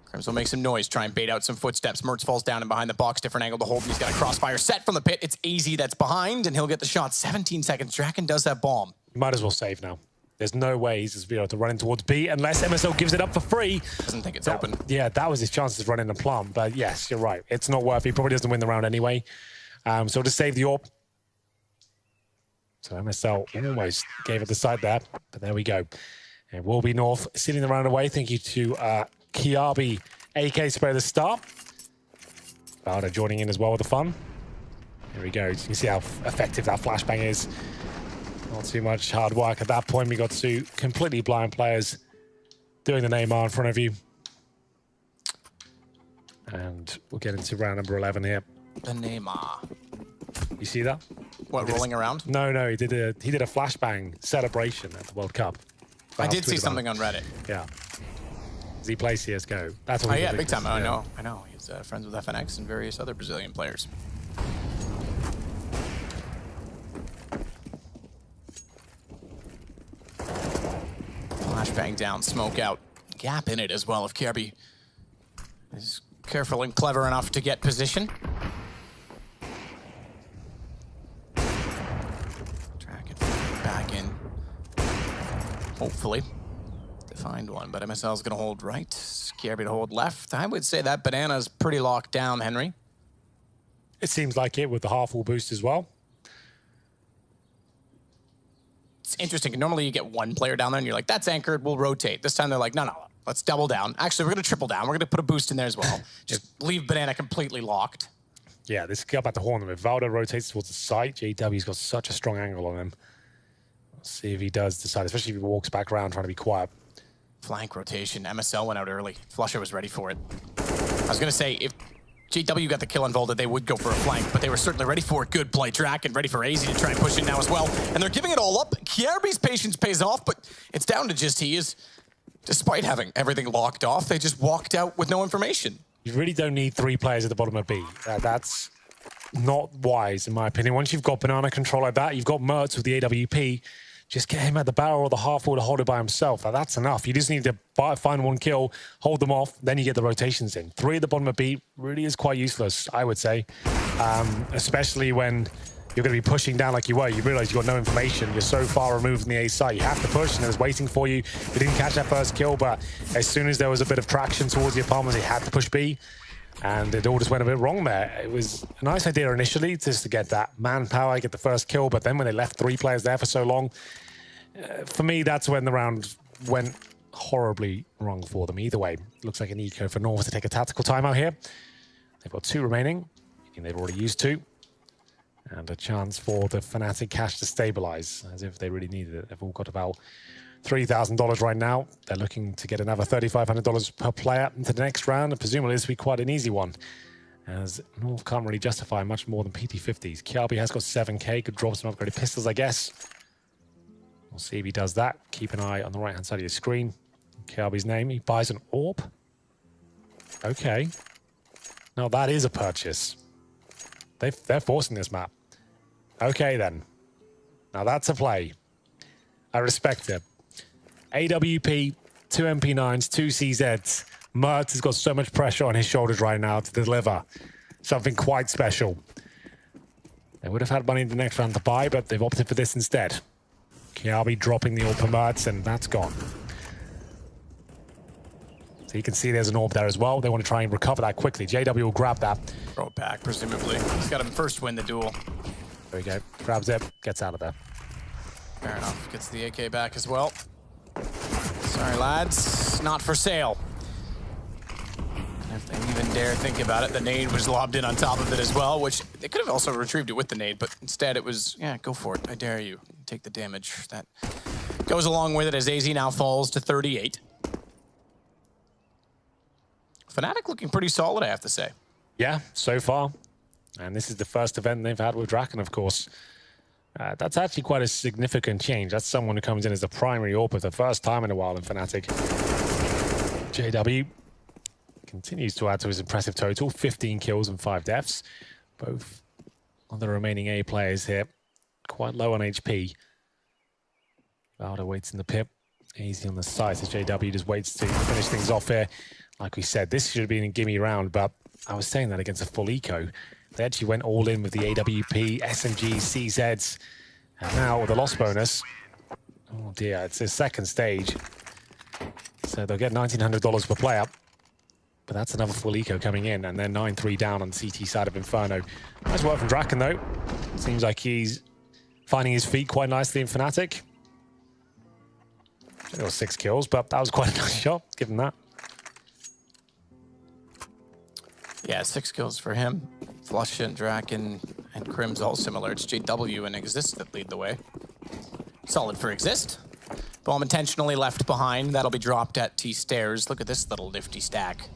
Crims will make some noise, try and bait out some footsteps. Mertz falls down and behind the box, different angle to hold. He's got a crossfire set from the pit. It's AZ that's behind, and he'll get the shot. 17 seconds. Draken does have bomb. Might as well save now. There's no way he's just be able to run in towards B unless MSL gives it up for free. Doesn't think it's open. Yeah, that was his chances to run in and plum. But yes, you're right. It's not worth it. He probably doesn't win the round anyway. So to save the orb. So MSL almost gave it the side there, but there we go. And will be North sitting the round away. Thank you to KRB AK spray at the start. Valda joining in as well with the fun. Here we go. You can see how effective that flashbang is. Not too much hard work at that point. We got 2 completely blind players doing the Neymar in front of you. And we'll get into round number 11 here. The Neymar. You see that? What, rolling around? No, he did a flashbang celebration at the World Cup. about. I did see tweet about something it. on Reddit. Yeah. Does he play CSGO? That's what Oh we yeah, think big time. this is, I know. He's friends with FNX and various other Brazilian players. Flashbang down, smoke out. Gap in it as well if KRB is careful and clever enough to get position. Track it back in. Hopefully. To find one, but MSL's gonna hold right. KRB to hold left. I would say that banana's pretty locked down, Henry. It seems like it with the half-wall boost as well. It's interesting. Normally you get one player down there and you're like, that's anchored, we'll rotate. This time they're like, no, let's double down. Actually, we're going to triple down. We're going to put a boost in there as well. Just leave banana completely locked. Yeah, this is about to horn them. If Valdo rotates towards the site, JW's got such a strong angle on him. Let's see if he does decide, especially if he walks back around trying to be quiet. Flank rotation. MSL went out early. Flusher was ready for it. I was going to say, if JW got the kill on Volta, they would go for a flank, but they were certainly ready for it. Good play, Drac, and ready for AZ to try and push in now as well. And they're giving it all up. KRB's patience pays off, but it's down to just he is, despite having everything locked off, they just walked out with no information. You really don't need 3 players at the bottom of B. That's not wise, in my opinion. Once you've got banana control like that, you've got Mertz with the AWP, just get him at the barrel or the half-wall to hold it by himself. That's enough. You just need to find one kill, hold them off, then you get the rotations in. 3 at the bottom of B really is quite useless, I would say, especially when you're going to be pushing down like you were. You realize you've got no information. You're so far removed from the A site. You have to push, and it's waiting for you. You didn't catch that first kill, but as soon as there was a bit of traction towards the apartments, he had to push B. And it all just went a bit wrong there. It was a nice idea initially just to get that manpower, get the first kill, but then when they left 3 players there for so long, for me, that's when the round went horribly wrong for them. Either way, looks like an eco for North to take a tactical timeout here. They've got 2 remaining, and they've already used 2. And a chance for the Fnatic cash to stabilize, as if they really needed it. They've all got about $3,000 right now. They're looking to get another $3,500 per player into the next round, and presumably this will be quite an easy one, as North can't really justify much more than PT50s. KRB has got 7k, could drop some upgraded pistols, I guess. We'll see if he does that. Keep an eye on the right-hand side of your screen. KRB's name, he buys an AWP. Okay. Now that is a purchase. They're forcing this map. Okay then. Now that's a play. I respect it. AWP, 2 MP9s, 2 CZs. Mertz has got so much pressure on his shoulders right now to deliver something quite special. They would have had money in the next round to buy, but they've opted for this instead. KRB dropping the AWP for Mertz, and that's gone. So you can see there's an AWP there as well. They want to try and recover that quickly. JW will grab that. Throw it back, presumably. He's got him first win the duel. There we go. Grabs it, gets out of there. Fair enough. Gets the AK back as well. Sorry, lads. Not for sale. And if they even dare think about it, the nade was lobbed in on top of it as well, which they could have also retrieved it with the nade, but instead it was, yeah, go for it. I dare you. Take the damage. That goes along with it as AZ now falls to 38. Fnatic looking pretty solid, I have to say. Yeah, so far. And this is the first event they've had with Draken, of course. That's actually quite a significant change. That's someone who comes in as the primary AWP for the first time in a while in Fnatic. JW continues to add to his impressive total, 15 kills and 5 deaths. Both of the remaining A players here quite low on HP. Valdo waits in the pit. Easy on the side as JW just waits to finish things off here. Like we said, this should have been a gimme round, but I was saying that against a full eco. They actually went all in with the AWP, SMG, CZs, and now with the loss bonus. Oh dear, it's his second stage. So they'll get $1,900 per player. But that's another full eco coming in, and then 9-3 down on the CT side of Inferno. Nice work from Draken, though. Seems like he's finding his feet quite nicely in Fnatic. There were 6 kills, but that was quite a nice shot, given that. Yeah, 6 kills for him. Flush and Draken and Crim's all similar. It's JW and Exist that lead the way. Solid for Exist. Bomb intentionally left behind. That'll be dropped at T stairs. Look at this little nifty stack.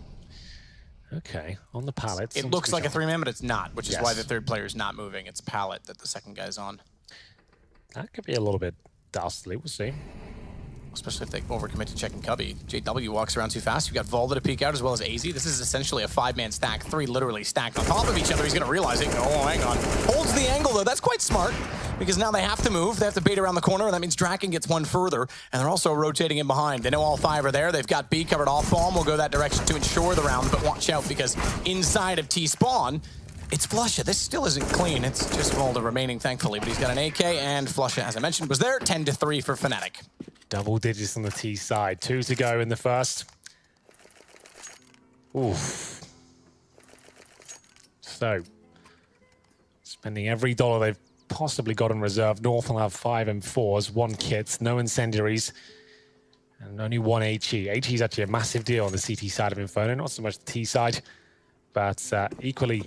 Okay, on the pallet. It looks like a 3-man, but it's not, which is Yes. why the third player's not moving. It's pallet that the second guy's on. That could be a little bit dastardly, we'll see. especially if they overcommit to checking Cubby. JW walks around too fast. You've got Volda to peek out as well as AZ. This is essentially a 5-man stack, 3 literally stacked on top of each other. He's going to realize it. Oh, hang on. Holds the angle, though. That's quite smart, because now they have to move. They have to bait around the corner, and that means Draken gets one further, and they're also rotating in behind. They know all 5 are there. They've got B covered off bomb. We'll go that direction to ensure the round, but watch out, because inside of T-Spawn, it's Flusha. This still isn't clean. It's just Volda remaining, thankfully, but he's got an AK, and Flusha, as I mentioned, was there. 10-3 for Fnatic. Double digits on the T side. 2 to go in the first. Oof. So, spending every dollar they've possibly got in reserve. North will have 5 M4s, 1 kit, no incendiaries, and only 1 HE. HE is actually a massive deal on the CT side of Inferno, not so much the T side, but equally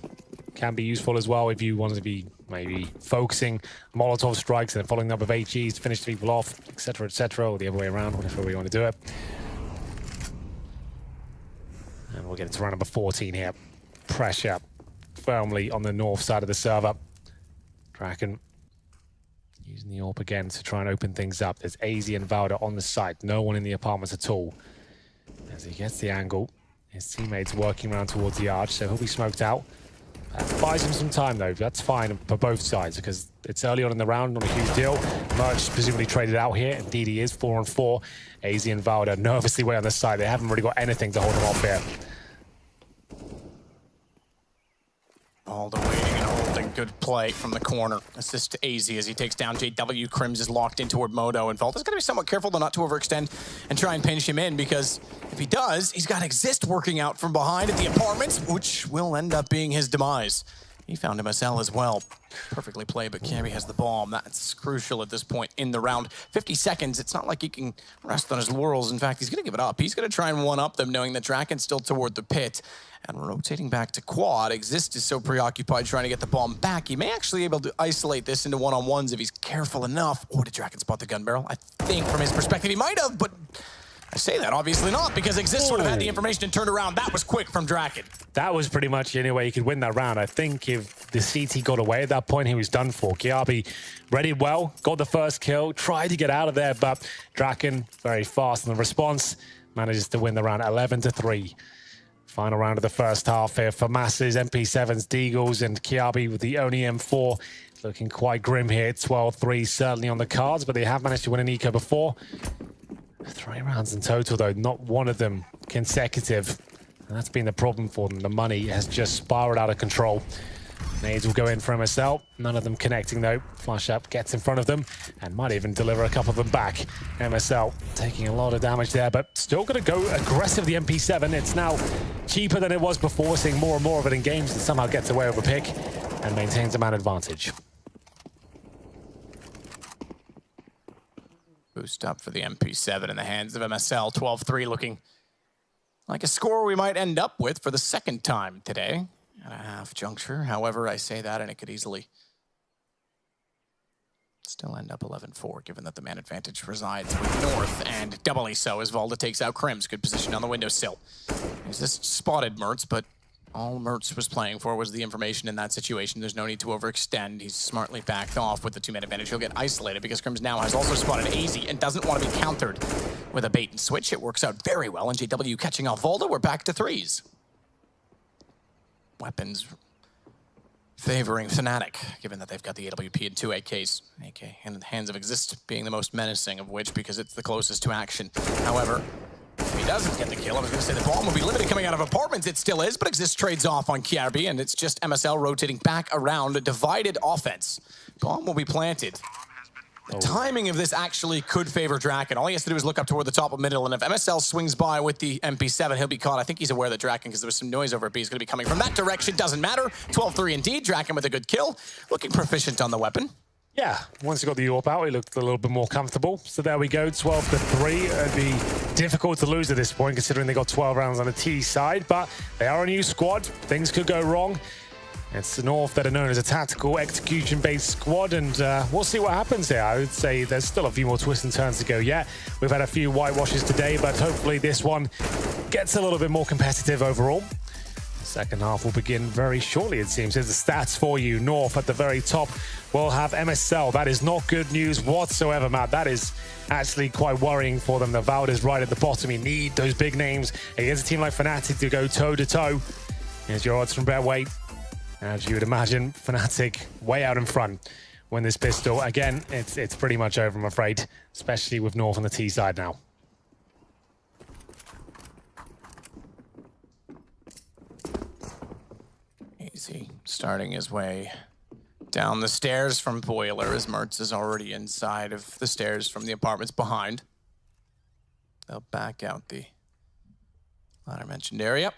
can be useful as well if you want to be maybe focusing Molotov strikes and then following up with HEs to finish people off, etc., or the other way around, whatever way you want to do it. And we'll get into round number 14 here. Pressure firmly on the north side of the server. Draken using the AWP again to try and open things up. There's AZ and Valda on the site. No one in the apartments at all. As he gets the angle, his teammates working around towards the arch, so he'll be smoked out. Buys him some time, though. That's fine for both sides, because it's early on in the round, not a huge deal. Merch presumably traded out here. Indeed he is, 4-on-4. AZ and Valda nervously way on the side. They haven't really got anything to hold him off here. Valda waiting and holding. Good play from the corner. Assist to AZ as he takes down JW. Crims is locked in toward Modo, and Valda's got to be somewhat careful though not to overextend and try and pinch him in, because if he does, he's got Exist working out from behind at the apartments, which will end up being his demise. He found MSL as well. Perfectly played, but Carey has the bomb. That's crucial at this point in the round. 50 seconds, it's not like he can rest on his laurels. In fact, he's going to give it up. He's going to try and one-up them, knowing that Draken's still toward the pit. And rotating back to quad, Exist is so preoccupied trying to get the bomb back, he may actually be able to isolate this into one-on-ones if he's careful enough. Or did Draken spot the gun barrel? I think from his perspective he might have, but I say that obviously not, because Exist sort of had the information and turned around. That was quick from Draken. That was pretty much the only way he could win that round. I think if the CT got away at that point, he was done for. Kiabi readied well, got the first kill, tried to get out of there, but Draken, very fast in the response, manages to win the round 11-3. Final round of the first half here for Masses, MP7s, Deagles, and Kiabi with the only M4. Looking quite grim here, 12-3 certainly on the cards, but they have managed to win an eco before. 3 rounds in total, though, not one of them consecutive. And that's been the problem for them. The money has just spiraled out of control. Nades will go in for MSL. None of them connecting, though. Flash up gets in front of them and might even deliver a couple of them back. MSL taking a lot of damage there, but still going to go aggressive, the MP7. It's now cheaper than it was before, seeing more and more of it in games, and somehow gets away with a pick and maintains a man advantage. Boost up for the MP7 in the hands of MSL. 12-3 looking like a score we might end up with for the second time today at a half juncture. However, I say that and it could easily still end up 11-4, given that the man advantage resides with North, and doubly so as Valda takes out Crims. Good position on the windowsill. He's just spotted Mertz, but all Mertz was playing for was the information in that situation. There's no need to overextend. He's smartly backed off with the 2-man advantage. He'll get isolated because Crims now has also spotted AZ and doesn't want to be countered with a bait and switch. It works out very well, and JW catching off Valda. We're back to 3s. Weapons favoring Fnatic, given that they've got the AWP and 2 AKs. AK in the hands of Exist being the most menacing of which, because it's the closest to action. However, if he doesn't get the kill, I was going to say the bomb will be limited coming out of apartments. It still is, but Exist trades off on Kiarbi, and it's just MSL rotating back around a divided offense. Bomb will be planted. The timing of this actually could favor Draken. All he has to do is look up toward the top of middle, and if MSL swings by with the MP7, he'll be caught. I think he's aware that Draken, because there was some noise over B, is going to be coming from that direction. Doesn't matter. 12-3 indeed. Draken with a good kill. Looking proficient on the weapon. Yeah, once he got the AWP out, he looked a little bit more comfortable. So there we go, 12-3. It'd be difficult to lose at this point, considering they got 12 rounds on the T side, but they are a new squad. Things could go wrong. It's the North that are known as a tactical, execution-based squad, and we'll see what happens here. I would say there's still a few more twists and turns to go yet. We've had a few whitewashes today, but hopefully this one gets a little bit more competitive overall. Second half will begin very shortly, it seems. Here's the stats for you. North at the very top will have MSL. That is not good news whatsoever, Matt. That is actually quite worrying for them. The Valde is right at the bottom. You need those big names against a team like Fnatic to go toe-to-toe. Here's your odds from Betway. As you would imagine, Fnatic way out in front. Win this pistol. Again, it's pretty much over, I'm afraid, especially with North on the T side now. Easy, starting his way down the stairs from Boiler, as Mertz is already inside of the stairs from the apartments behind. They'll back out the ladder-mentioned area.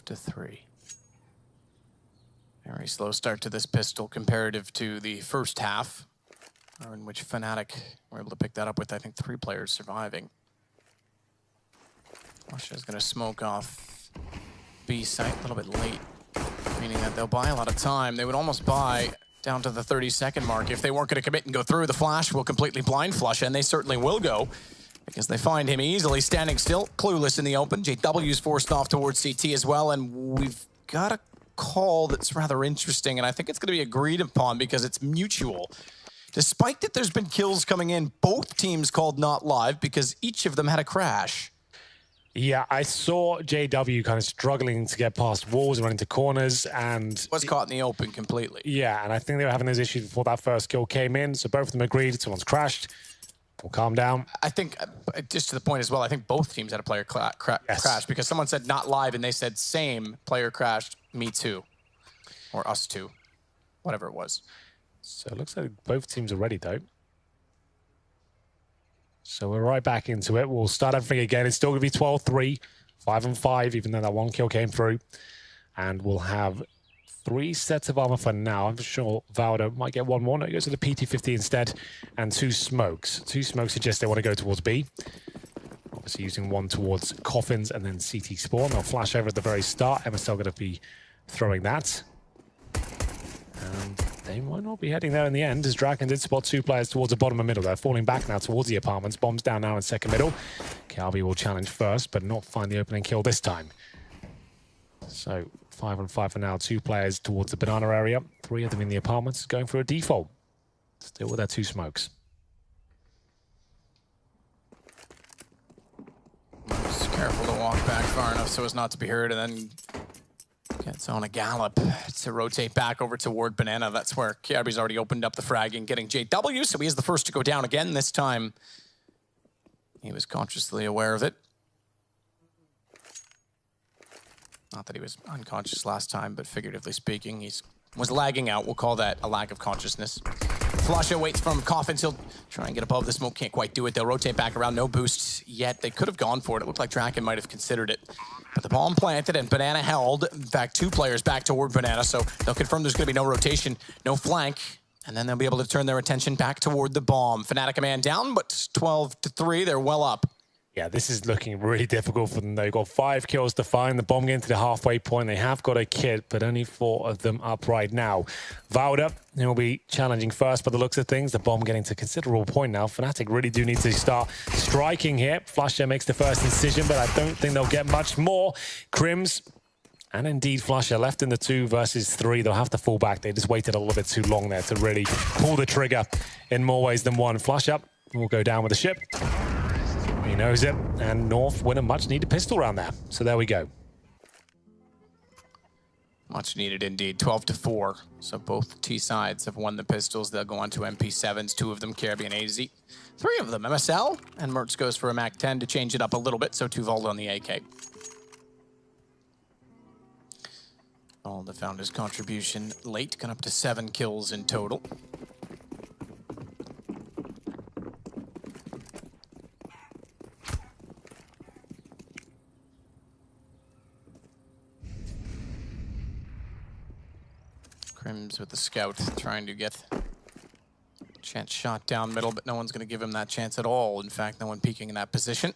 To 3. Very slow start to this pistol comparative to the first half, in which Fnatic were able to pick that up with, I think, 3 players surviving. Russia's going to smoke off B site a little bit late, meaning that they'll buy a lot of time. They would almost buy down to the 30-second mark if they weren't going to commit and go through. The flash will completely blind flush, and they certainly will go, because they find him easily standing still, clueless in the open. JW's forced off towards CT as well, and we've got a call that's rather interesting, and I think it's going to be agreed upon because it's mutual. Despite that there's been kills coming in, both teams called not live because each of them had a crash. Yeah, I saw JW kind of struggling to get past walls and run into corners, and Was caught in the open completely. yeah, and I think they were having those issues before that first kill came in, so both of them agreed. Someone's crashed. We'll calm down. I think, just to the point as well, I think both teams had a player crash because someone said not live and they said same, player crashed, me too. Or us too. Whatever it was. So it looks like both teams are ready, though. So we're right back into it. We'll start everything again. It's still going to be 12-3, 5-5, even though that one kill came through. And we'll have 3 sets of armor for now. I'm sure Valde might get one more. No, he goes to the PT-50 instead. And 2 smokes. 2 smokes suggest they want to go towards B. Obviously using one towards Coffins and then CT spawn. They'll flash over at the very start. MSL going to be throwing that. And they might not be heading there in the end, as Draken did spot 2 players towards the bottom and middle. They're falling back now towards the apartments. Bombs down now in second middle. Calvi will challenge first, but not find the opening kill this time. So 5-5 for now. 2 players towards the banana area. 3 of them in the apartments going for a default. Still with their 2 smokes. Just careful to walk back far enough so as not to be heard, and then gets on a gallop to rotate back over toward Banana. That's where Kiabi's already opened up the fragging, getting JW, so he is the first to go down again. This time, he was consciously aware of it. Not that he was unconscious last time, but figuratively speaking, he was lagging out. We'll call that a lack of consciousness. Flusha waits from Coffins. He'll try and get above the smoke. Can't quite do it. They'll rotate back around. No boost yet. They could have gone for it. It looked like Draken might have considered it. But the bomb planted and Banana held. In fact, 2 players back toward Banana, so they'll confirm there's going to be no rotation, no flank. And then they'll be able to turn their attention back toward the bomb. Fnatic a man down, but 12-3. They're well up. Yeah, this is looking really difficult for them. They've got 5 kills to find. The bomb getting to the halfway point. They have got a kit, but only 4 of them up right now. Valde will be challenging first by the looks of things. The bomb getting to a considerable point now. Fnatic really do need to start striking here. Flusha makes the first incision, but I don't think they'll get much more. Crims and indeed Flusha left in the 2 versus 3. They'll have to fall back. They just waited a little bit too long there to really pull the trigger in more ways than one. Flusha will go down with the ship. He knows it, and North win a much-needed pistol round there. So there we go. Much needed indeed, 12-4. So both T sides have won the pistols. They'll go on to MP7s, 2 of them Caribbean AZ. 3 of them MSL, and Mertz goes for a MAC-10 to change it up a little bit, so 2 Valde on the AK. Valde found his contribution late, gone up to 7 kills in total. Crims with the scout, trying to get chance shot down middle, but no one's going to give him that chance at all. In fact, no one peeking in that position.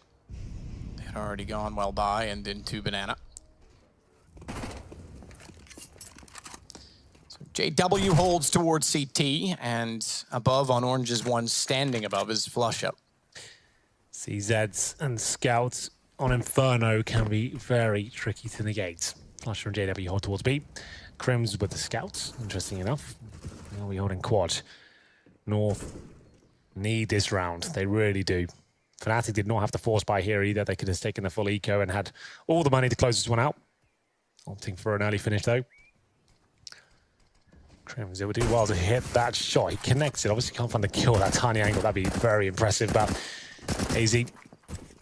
They had already gone well by and into Banana. JW holds towards CT, and above on Orange's one, standing above is Flush Up. CZs and Scouts on Inferno can be very tricky to negate. Flush from JW hold towards B. Crims with the Scouts, interesting enough. Now we holding quad. North need this round, they really do. Fnatic did not have to force buy here either. They could have taken the full eco and had all the money to close this one out. Opting for an early finish though. Crims, it would do well to hit that shot. He connects it. Obviously can't find the kill at that tiny angle. That'd be very impressive. But AZ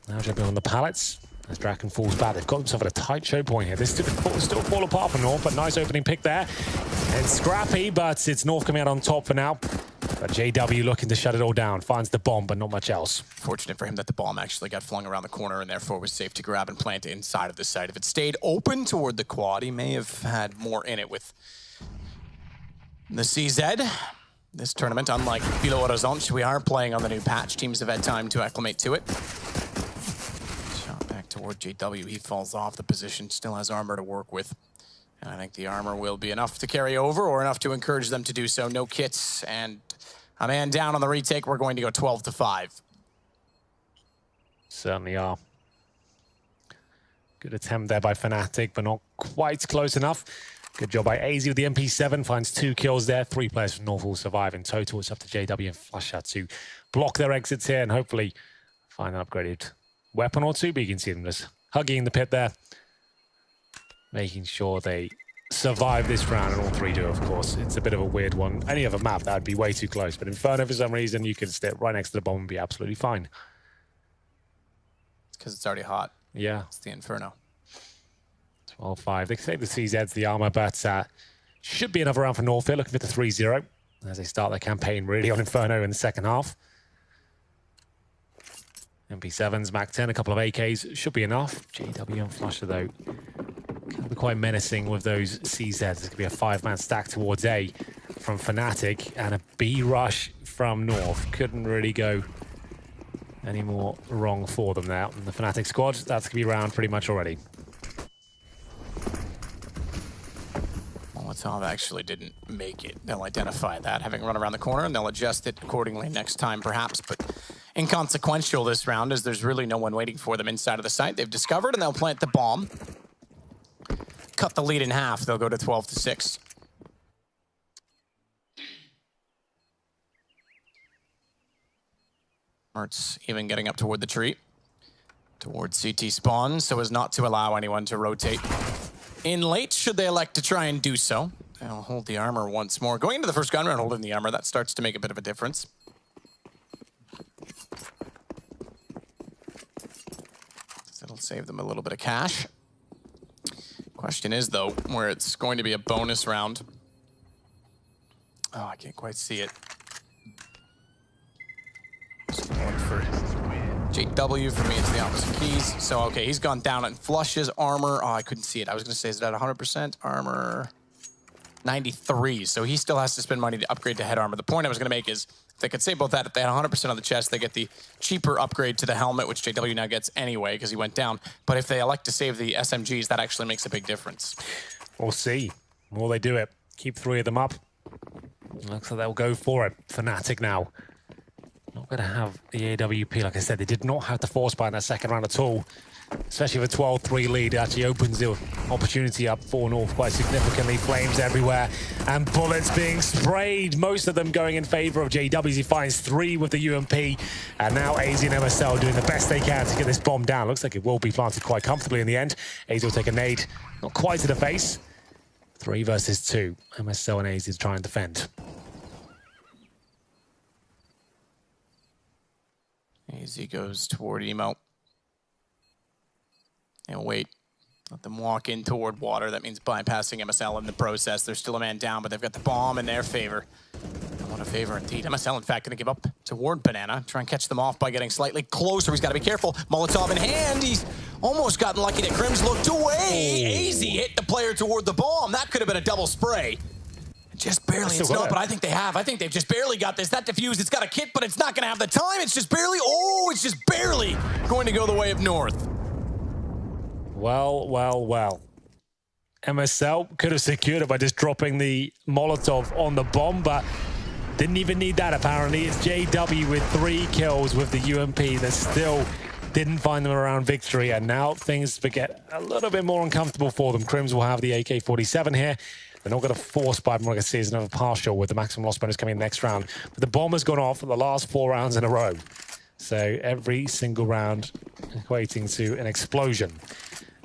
now jumping on the pallets as Draken falls back. They've got themselves at a tight choke point here. This still fall apart for North, but nice opening pick there. It's scrappy, but it's North coming out on top for now. But JW looking to shut it all down. Finds the bomb, but not much else. Fortunate for him that the bomb actually got flung around the corner and therefore was safe to grab and plant inside of the site. If it stayed open toward the quad, he may have had more in it with the CZ. This tournament, unlike Belo Horizonte, we are playing on the new patch. Teams have had time to acclimate to it. Shot back toward JW. He falls off the position, still has armor to work with. And I think the armor will be enough to carry over or enough to encourage them to do so. No kits and a man down on the retake. We're going to go 12-5. Certainly are. Good attempt there by Fnatic, but not quite close enough. Good job by AZ with the MP7, finds 2 kills there. 3 players from North will survive in total. It's up to JW and Flusha to block their exits here and hopefully find an upgraded weapon or two. But you can see them just hugging the pit there, making sure they survive this round, and all 3 do, of course. It's a bit of a weird one. Any other map, that would be way too close. But Inferno, for some reason, you can step right next to the bomb and be absolutely fine. It's because it's already hot. Yeah. It's the Inferno. 12-5. They say the CZ's the armor, but should be another round for North here, looking for the 3-0 as they start their campaign really on Inferno in the second half. MP7s, Mac 10, a couple of AKs should be enough. JW and Flusher, though, can be quite menacing with those CZs. There could be a 5-man stack towards A from Fnatic and a B rush from North. Couldn't really go any more wrong for them there. And the Fnatic squad, that's going to be around pretty much already. Molotov actually didn't make it. They'll identify that, having run around the corner, and they'll adjust it accordingly next time, perhaps. But inconsequential this round, as there's really no one waiting for them inside of the site. They've discovered, and they'll plant the bomb. Cut the lead in half. They'll go to 12-6. Mertz even getting up toward the tree, towards CT spawn, so as not to allow anyone to rotate in late, should they elect to try and do so. They'll hold the armor once more. Going into the first gun round, holding the armor, that starts to make a bit of a difference. That'll save them a little bit of cash. Question is, though, where it's going to be a bonus round. Oh, I can't quite see it. Just going for JW. For me, it's the opposite keys. So, okay, he's gone down and Flushes armor. Oh, I couldn't see it. I was going to say, is it at 100%? Armor 93. So he still has to spend money to upgrade to head armor. The point I was going to make is, if they could save both that, if they had 100% on the chest, they get the cheaper upgrade to the helmet, which JW now gets anyway because he went down. But if they elect to save the SMGs, that actually makes a big difference. We'll see. Will they do it? Keep 3 of them up. Looks like they'll go for it. Fnatic now. Not going to have the AWP. Like I said, they did not have to force buy in that second round at all. Especially with a 12-3 lead, it actually opens the opportunity up for North quite significantly. Flames everywhere and bullets being sprayed. Most of them going in favor of JWs. He finds 3 with the UMP. And now AZ and MSL doing the best they can to get this bomb down. Looks like it will be planted quite comfortably in the end. AZ will take a nade, not quite to the face. 3 versus 2. MSL and AZ try and defend. AZ goes toward Emo. And wait. Let them walk in toward water. That means bypassing MSL in the process. There's still a man down, but they've got the bomb in their favor. What a favor indeed. MSL, in fact, going to give up toward Banana. Try and catch them off by getting slightly closer. He's got to be careful. Molotov in hand. He's almost gotten lucky that Crims looked away. AZ hit the player toward the bomb. That could have been a double spray. Just barely. It's not, but I think they have. I think they've just barely got this. That defused. It's got a kit, but it's not going to have the time. It's just barely. Oh, it's just barely going to go the way of North. Well, well, well. MSL could have secured it by just dropping the Molotov on the bomb, but didn't even need that apparently. It's JW with 3 kills with the UMP that still didn't find them around victory, and now things get a little bit more uncomfortable for them. Crims will have the AK-47 here. They're not going to force by what I can see is another partial with the maximum loss bonus coming in the next round. But the bomb has gone off for the last 4 rounds in a row. So every single round equating to an explosion.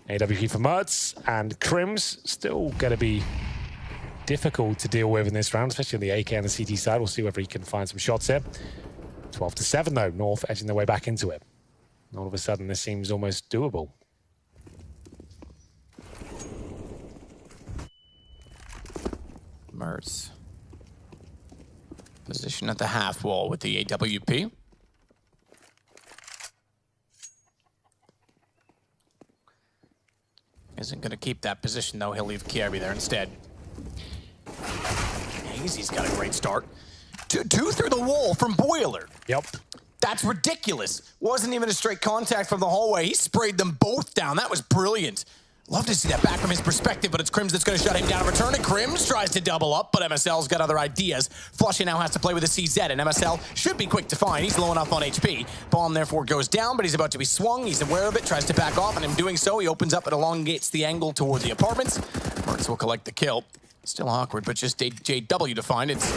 AWP for Mertz, and Crims still going to be difficult to deal with in this round, especially on the AK and the CT side. We'll see whether he can find some shots here. 12-7 though, North edging their way back into it. All of a sudden, this seems almost doable. Mertz. Position at the half wall with the AWP. Isn't going to keep that position, though. He'll leave Kiabi there instead. Hazy's got a great start. 2 through the wall from Boiler. Yep. That's ridiculous. Wasn't even a straight contact from the hallway. He sprayed them both down. That was brilliant. Love to see that back from his perspective, but it's Crims that's going to shut him down in return, and Crims tries to double up, but MSL's got other ideas. Flushy now has to play with a CZ, and MSL should be quick to find. He's low enough on HP. Bomb therefore goes down, but he's about to be swung. He's aware of it, tries to back off, and in doing so, he opens up and elongates the angle toward the apartments. Mertz will collect the kill. Still awkward, but just JW to find. It's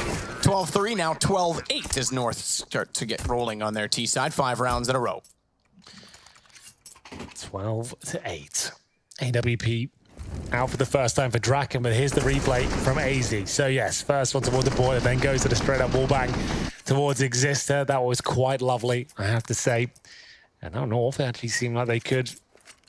12-3, now 12-8 as North start to get rolling on their T side. 5 rounds in a row. 12-8. AWP out for the first time for Draken, but here's the replay from AZ. So yes, first one towards the boiler, then goes to the straight up wallbang towards Exister. That was quite lovely, I have to say. And now North actually seemed like they could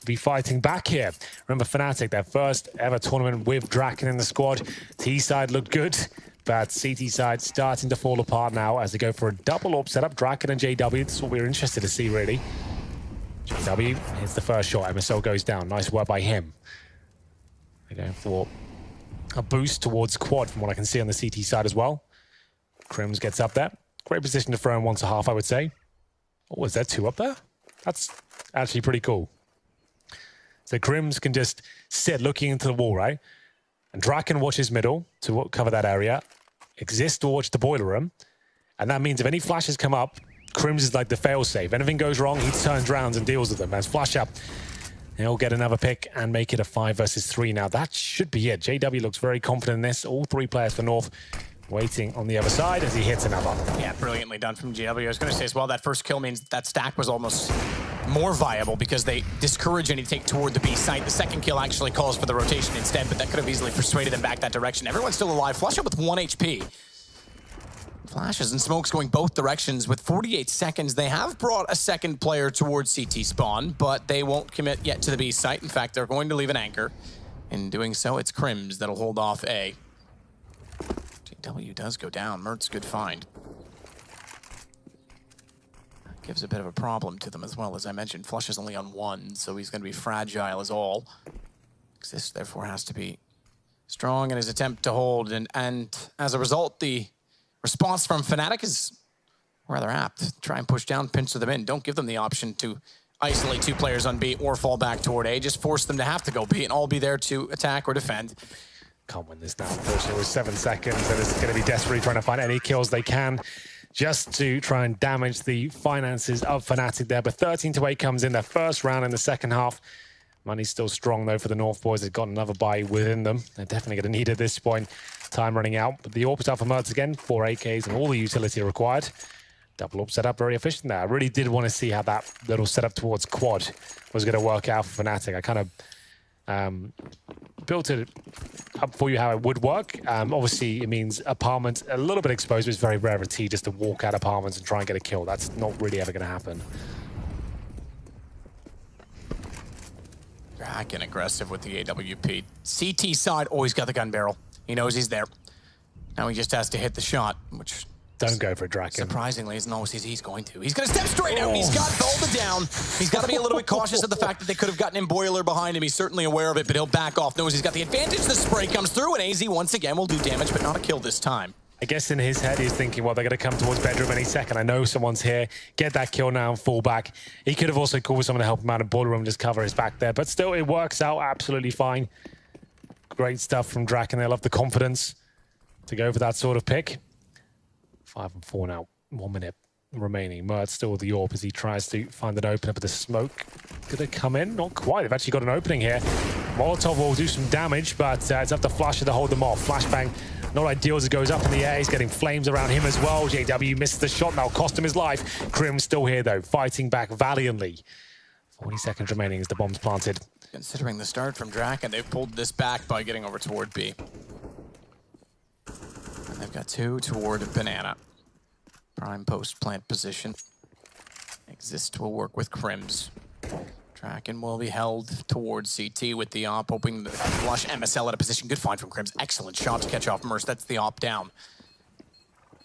be fighting back here. Remember Fnatic, their first ever tournament with Draken in the squad. T side looked good, but CT side starting to fall apart now as they go for a double up setup. Draken and JW, this is what we were interested to see really. JW hits the first shot, MSL goes down. Nice work by him. They're going for a boost towards quad from what I can see on the CT side as well. Crims gets up there. Great position to throw in 1.5, I would say. Oh, is there 2 up there? That's actually pretty cool. So Crims can just sit looking into the wall, right? And Draken watches middle to cover that area. Exist to watch the boiler room. And that means if any flashes come up, Crims is like the failsafe. Anything goes wrong, he turns rounds and deals with them. As flash up, he'll get another pick and make it a 5 versus 3 now. That should be it. JW looks very confident in this. All 3 players for North waiting on the other side as he hits another. Yeah, brilliantly done from JW. I was going to say as well, that first kill means that stack was almost more viable because they discourage any take toward the B site. The second kill actually calls for the rotation instead, but that could have easily persuaded them back that direction. Everyone's still alive. Flush up with 1 HP. Flashes and smokes going both directions. With 48 seconds, they have brought a second player towards CT spawn, but they won't commit yet to the B site. In fact, they're going to leave an anchor. In doing so, it's Crims that'll hold off A. JW does go down. Mertz, good find. That gives a bit of a problem to them as well. As I mentioned, Flush is only on 1, so he's going to be fragile as all. Exist, therefore, has to be strong in his attempt to hold. And as a result, the response from Fnatic is rather apt. Try and push down, pincer them in. Don't give them the option to isolate 2 players on B or fall back toward A. Just force them to have to go B and all be there to attack or defend. Can't win this now, unfortunately, with 7 seconds. And it's going to be desperately trying to find any kills they can just to try and damage the finances of Fnatic there. But 13-8 comes in their first round in the second half. Money's still strong, though, for the North boys. They've got another buy within them. They're definitely going to need it at this point. Time running out. But the AWP out for Mertz again. 4 AKs and all the utility required. Double AWP setup, very efficient there. I really did want to see how that little setup towards quad was going to work out for Fnatic. I kind of built it up for you how it would work. Obviously, it means apartments a little bit exposed, but it's very rarity just to walk out apartments and try and get a kill. That's not really ever going to happen. Back and aggressive with the AWP. CT side always got the gun barrel. He knows he's there. Now he just has to hit the shot, which... Don't go for a Draken. Surprisingly, isn't always he's going to. He's going to step straight out. He's got Volta down. He's got to be a little bit cautious of the fact that they could have gotten in Boiler behind him. He's certainly aware of it, but he'll back off. Knows he's got the advantage. The spray comes through, and AZ once again will do damage, but not a kill this time. I guess in his head, he's thinking, well, they're going to come towards bedroom any second. I know someone's here. Get that kill now and fall back. He could have also called someone to help him out in boiler room, just cover his back there. But still, it works out absolutely fine. Great stuff from Draken. They'll have the confidence to go for that sort of pick. 5 and 4 now. 1 minute remaining. Mert still with the AWP as he tries to find an opener, but the smoke could it come in? Not quite. They've actually got an opening here. Molotov will do some damage, but it's up to Flasher to hold them off. Flashbang, not ideal as it goes up in the air. He's getting flames around him as well. JW misses the shot. That'll cost him his life. Krim still here, though, fighting back valiantly. 40 seconds remaining as the bomb's planted. Considering the start from Draken, they've pulled this back by getting over toward B. And they've got 2 toward Banana. Prime post plant position. Exist will work with Crims. Draken will be held towards CT with the op, hoping to flush MSL at a position. Good find from Crims. Excellent shot to catch off Merce. That's the op down.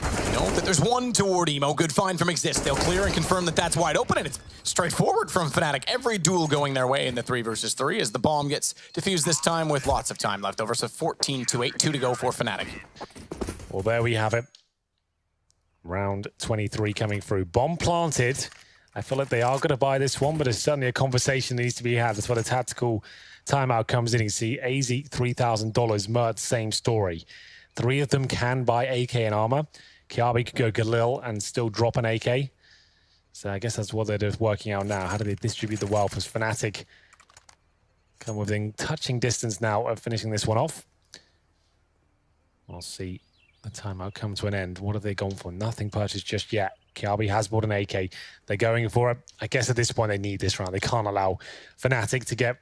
Note that there's 1 toward Emo. Good find from Exist. They'll clear and confirm that that's wide open, and it's straightforward from Fnatic. Every duel going their way in the 3 versus 3 as the bomb gets defused this time with lots of time left over. So 14-8, 2 to go for Fnatic. Well, there we have it. Round 23 coming through. Bomb planted. I feel like they are going to buy this one, but it's certainly a conversation that needs to be had. That's where the tactical timeout comes in. You see AZ $3,000, Mert, same story. 3 of them can buy AK and armor. Kiabi could go Galil and still drop an AK. So I guess that's what they're just working out now. How do they distribute the wealth as Fnatic come within touching distance now of finishing this one off? We'll see the timeout come to an end. What have they gone for? Nothing purchased just yet. Kiabi has bought an AK. They're going for it. I guess at this point they need this round. They can't allow Fnatic to get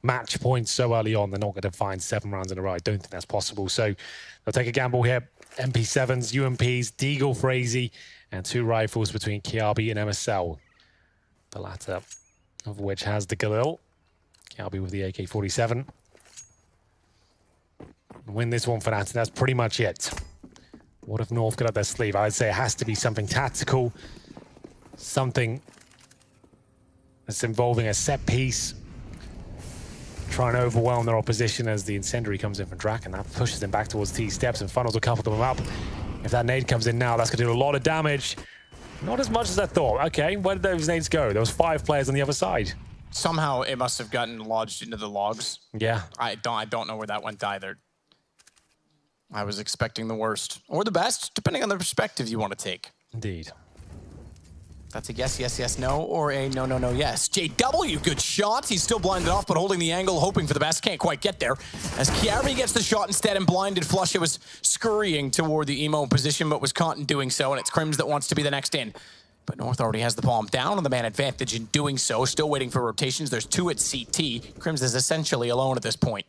match points so early on. They're not going to find 7 rounds in a row. I don't think that's possible. So they'll take a gamble here. MP7s, UMPs, Deagle for AZ, and 2 rifles between Kiabi and MSL. The latter of which has the Galil. Kiabi with the AK-47. Win this one, Fnatic. That's pretty much it. What have North got up their sleeve? I'd say it has to be something tactical. Something that's involving a set piece. Trying to overwhelm their opposition as the incendiary comes in from Draken. That pushes them back towards T steps and funnels a couple of them up. If that nade comes in now, that's going to do a lot of damage. Not as much as I thought. Okay, where did those nades go? There was 5 players on the other side. Somehow it must have gotten lodged into the logs. Yeah. I don't know where that went either. I was expecting the worst. Or the best, depending on the perspective you want to take. Indeed. That's a yes, yes, yes, no, or a no, no, no, yes. JW, good shot. He's still blinded off, but holding the angle, hoping for the best. Can't quite get there. As Kiabi gets the shot instead and blinded, Flusha was scurrying toward the Emo position, but was caught in doing so, and it's Crims that wants to be the next in. But North already has the bomb down on the man advantage in doing so. Still waiting for rotations. There's 2 at CT. Crims is essentially alone at this point.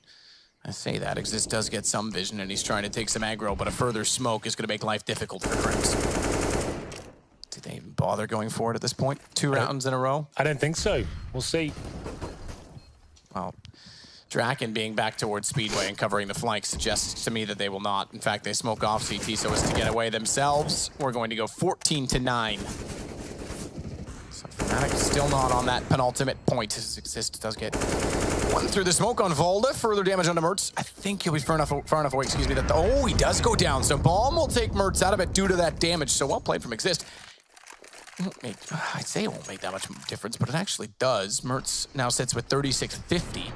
I say that, Exist does get some vision, and he's trying to take some aggro, but a further smoke is going to make life difficult for Crims. Did they even bother going for it at this point? 2 rounds in a row? I don't think so. We'll see. Well, Draken being back towards Speedway and covering the flank suggests to me that they will not. In fact, they smoke off CT so as to get away themselves. We're going to go 14-9. So Fnatic still not on that penultimate point. Exist does get 1 through the smoke on Volda. Further damage onto Mertz. I think he'll be far enough away, excuse me. Oh, he does go down. So Bomb will take Mertz out of it due to that damage. So well played from Exist. I'd say it won't make that much difference, but it actually does. Mertz now sits with 36-50.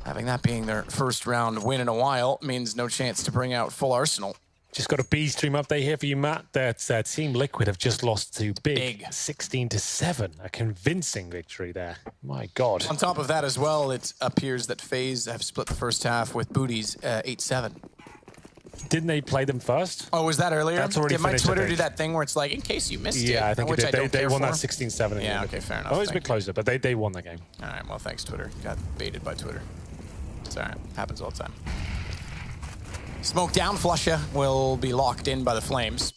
Having that being their first round win in a while means no chance to bring out full arsenal. Just got a B stream update here for you, Matt. That Team Liquid have just lost to Big 16-7. A convincing victory there. My God. On top of that as well, it appears that FaZe have split the first half with Booties 8-7. Didn't they play them first? Oh, was that earlier? That's already Did my finished, Twitter I think. do that thing where it's like, in case you missed it? Yeah, I think it which did. They won that 16-7. Yeah, okay, fair enough. Oh, it was a bit closer, but they won the game. All right, well, thanks, Twitter. Got baited by Twitter. It's all right. Happens all the time. Smoke down. Flusha will be locked in by the flames.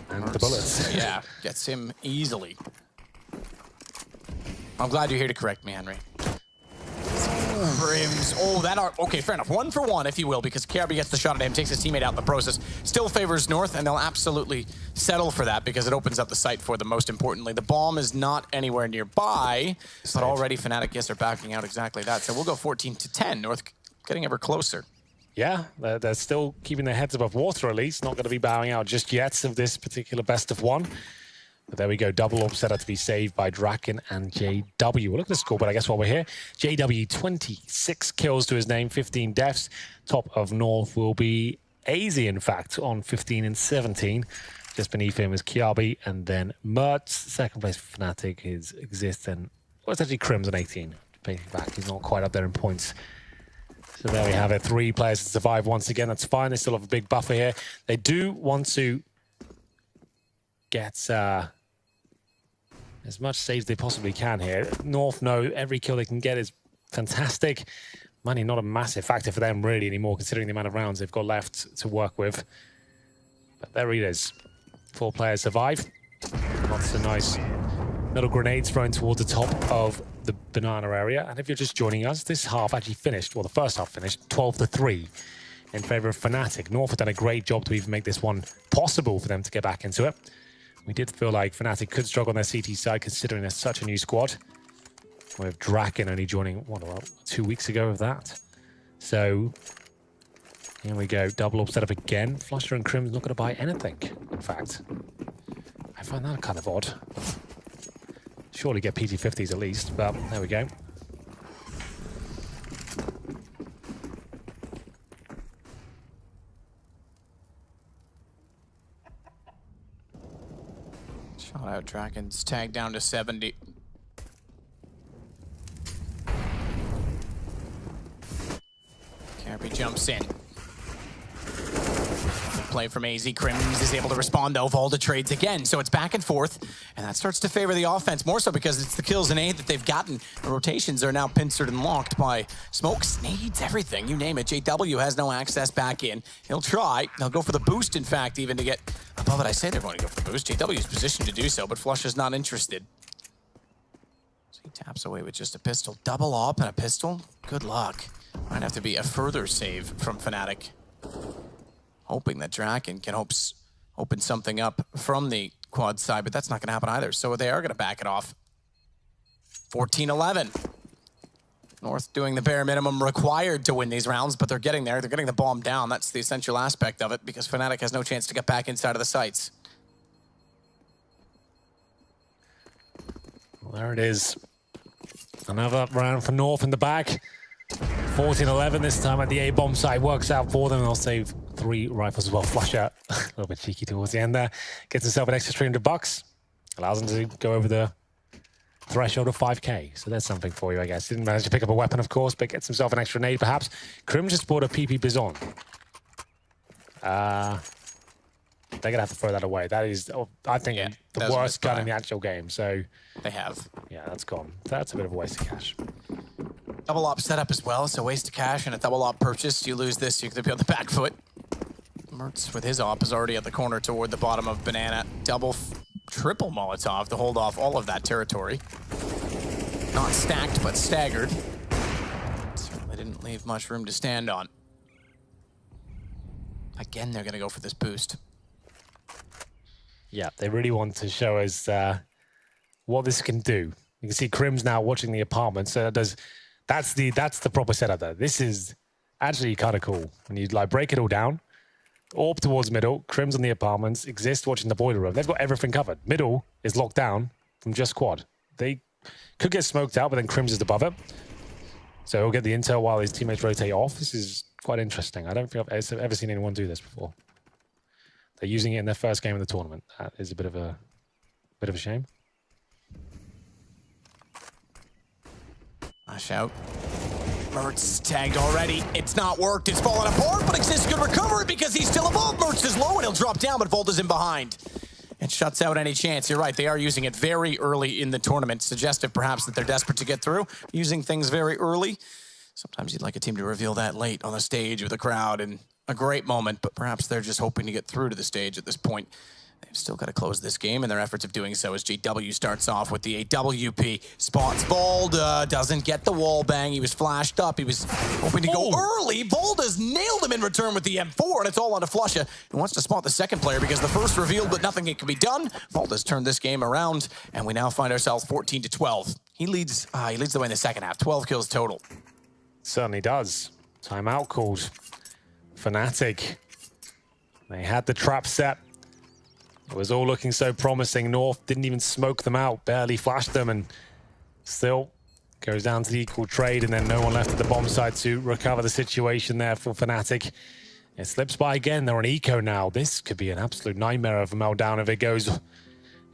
And the bullets. Yeah, gets him easily. I'm glad you're here to correct me, Henry. Crims. Oh, that are okay. Fair enough. 1 for 1, if you will, because Kiabi gets the shot at him, takes his teammate out in the process. Still favors North, and they'll absolutely settle for that because it opens up the site for them. Most importantly, the bomb is not anywhere nearby, but already Fnatic, yes, are backing out exactly that. So we'll go 14-10. North getting ever closer. Yeah, they're still keeping their heads above water at least. Not going to be bowing out just yet of this particular best of 1. But there we go, double orb set up to be saved by Draken and JW. We'll look at the score, but I guess while we're here, JW 26 kills to his name, 15 deaths. Top of North will be AZ, in fact, on 15 and 17. Just beneath him is Kiabi, and then Mertz. Second place for Fnatic is Exist, and well, it's actually Crims on 18. Pacing back, he's not quite up there in points. So there we have it, 3 players to survive once again. That's fine, they still have a big buffer here. They do want to get as much saves they possibly can here. North know every kill they can get is fantastic. Money not a massive factor for them really anymore, considering the amount of rounds they've got left to work with. But there it is. 4 players survive. Lots of nice little grenades thrown towards the top of the banana area. And if you're just joining us, this half actually finished, well, the first half finished 12-3 in favor of Fnatic. North have done a great job to even make this one possible for them to get back into it. We did feel like Fnatic could struggle on their CT side, considering they're such a new squad. With Draken only joining, what, about 2 weeks ago of that. So, here we go. Double orb set up again. Flusher and Crim's not going to buy anything, in fact. I find that kind of odd. Surely get PT50s at least, but there we go. Shot out Dragon's tag down to 70. Carby jumps in. Play from AZ. Crims is able to respond though. Volda trades again, so it's back and forth, and that starts to favor the offense more so because it's the kills and aid that they've gotten. The rotations are now pincered and locked by smokes, nades, everything, you name it. JW has no access back in. He'll try. He'll go for the boost, in fact, even to get above it. I say they're going to go for the boost. JW is positioned to do so, but Flush is not interested. So he taps away with just a pistol. Double op and a pistol. Good luck. Might have to be a further save from Fnatic. Hoping that Draken can open something up from the quad side, but that's not going to happen either. So they are going to back it off. 14-11. North doing the bare minimum required to win these rounds, but they're getting there. They're getting the bomb down. That's the essential aspect of it because Fnatic has no chance to get back inside of the sites. Well, there it is. Another round for North in the back. 14-11 this time at the A-bomb site. Works out for them. They'll save 3 rifles as well. Flusher, a little bit cheeky towards the end there. Gets himself an extra $300. Allows him to go over the threshold of 5K. So there's something for you, I guess. Didn't manage to pick up a weapon, of course, but gets himself an extra nade, perhaps. Crim just bought a PP Bizon. They're going to have to throw that away. That is, I think, the worst gun in the actual game. So they have. Yeah, that's gone. That's a bit of a waste of cash. Double op setup as well, so waste of cash and a double op purchase. You lose this, you're going to be on the back foot. Mertz with his op is already at the corner toward the bottom of Banana. Triple Molotov to hold off all of that territory. Not stacked, but staggered. Certainly didn't leave much room to stand on. Again, they're going to go for this boost. Yeah, they really want to show us what this can do. You can see Crim's now watching the apartment, so that's the proper setup there. This is actually kind of cool. When you like break it all down, orb towards middle, Crim's on the apartments, Exist watching the boiler room. They've got everything covered. Middle is locked down from just quad. They could get smoked out, but then Crim's is above it. So he'll get the intel while his teammates rotate off. This is quite interesting. I don't think I've ever seen anyone do this before. They're using it in their first game of the tournament. That is a bit of a shame. Flash out. Mertz tagged already. It's not worked. It's fallen apart, but Exist could recover it because he's still above. Mertz is low and he'll drop down, but Volta's in behind. It shuts out any chance. You're right, they are using it very early in the tournament. Suggestive perhaps that they're desperate to get through. Using things very early. Sometimes you'd like a team to reveal that late on the stage with a crowd and a great moment, but perhaps they're just hoping to get through to the stage at this point. They've still got to close this game, and their efforts of doing so as JW starts off with the AWP. Spots Volda, doesn't get the wall bang. He was flashed up. He was hoping to go early. Volda's nailed him in return with the M4, and it's all on to Flusha, who wants to spot the second player because the first revealed, but nothing can be done. Volda's turned this game around, and we now find ourselves 14-12. He leads the way in the second half, 12 kills total. Certainly does. Timeout called. Fnatic. They had the trap set. It was all looking so promising. North didn't even smoke them out, barely flashed them, and still goes down to the equal trade, and then no one left at the bomb site to recover the situation there for Fnatic. It slips by again. They're on eco now. This could be an absolute nightmare of a meltdown if it goes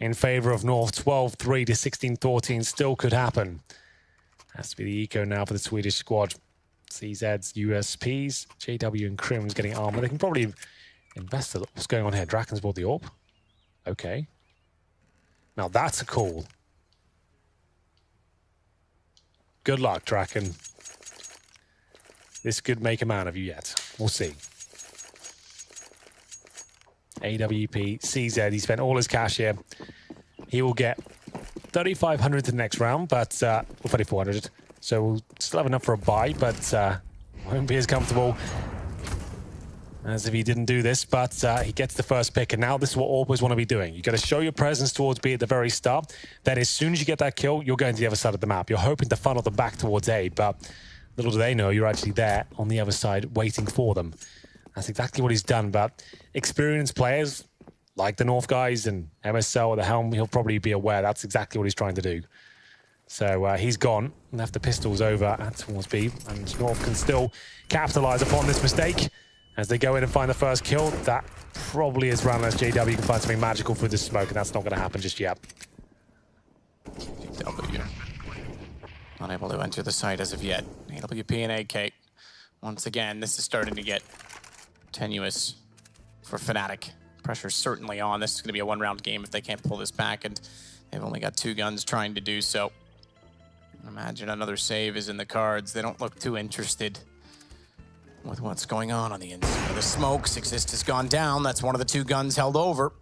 in favor of North. 12-3 to 16-14 still could happen. Has to be the eco now for the Swedish squad. CZ's USPs, JW and Crim's getting armor. They can probably invest a lot. What's going on here? Draken's bought the orb. Okay. Now that's a call. Good luck, Draken. This could make a man of you yet. We'll see. AWP, CZ, he spent all his cash here. He will get 3,500 to the next round, but, or 3,400. So we'll still have enough for a buy, but won't be as comfortable as if he didn't do this, but he gets the first pick, and now this is what Orpers want to be doing. You got to show your presence towards B at the very start. Then as soon as you get that kill, you're going to the other side of the map. You're hoping to funnel them back towards A, but little do they know you're actually there on the other side waiting for them. That's exactly what he's done, but experienced players like the North guys and MSL at the helm, he'll probably be aware that's exactly what he's trying to do. So he's gone, left the pistols over towards B, and North can still capitalize upon this mistake. As they go in and find the first kill, that probably is run unless JW can find something magical through the smoke, and that's not going to happen just yet. JW unable to enter the site as of yet. AWP and AK. Once again, this is starting to get tenuous for Fnatic. Pressure's certainly on. This is going to be a one-round game if they can't pull this back, and they've only got 2 guns trying to do so. Imagine another save is in the cards. They don't look too interested with what's going on the inside of the smoke. Exist has gone down. That's one of the 2 guns held over.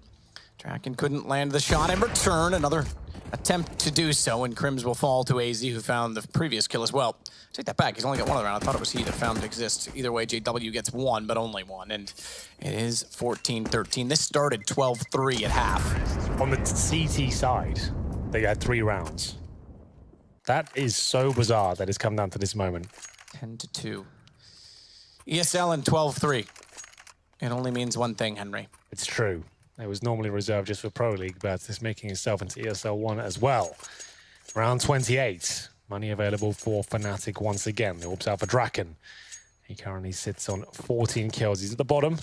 Draken couldn't land the shot in return. Another attempt to do so, and Crims will fall to AZ, who found the previous kill as well. Take that back. He's only got 1 of the round. I thought it was he that found Exist. Either way, JW gets 1, but only 1, and it is 14-13. This started 12-3 at half. On the CT side, they had 3 rounds. That is so bizarre that it's come down to this moment. 10-2. ESL and 12-3. It only means one thing, Henry. It's true. It was normally reserved just for Pro League, but it's making itself into ESL 1 as well. Round 28. Money available for Fnatic once again. The orb's out for Draken. He currently sits on 14 kills. He's at the bottom,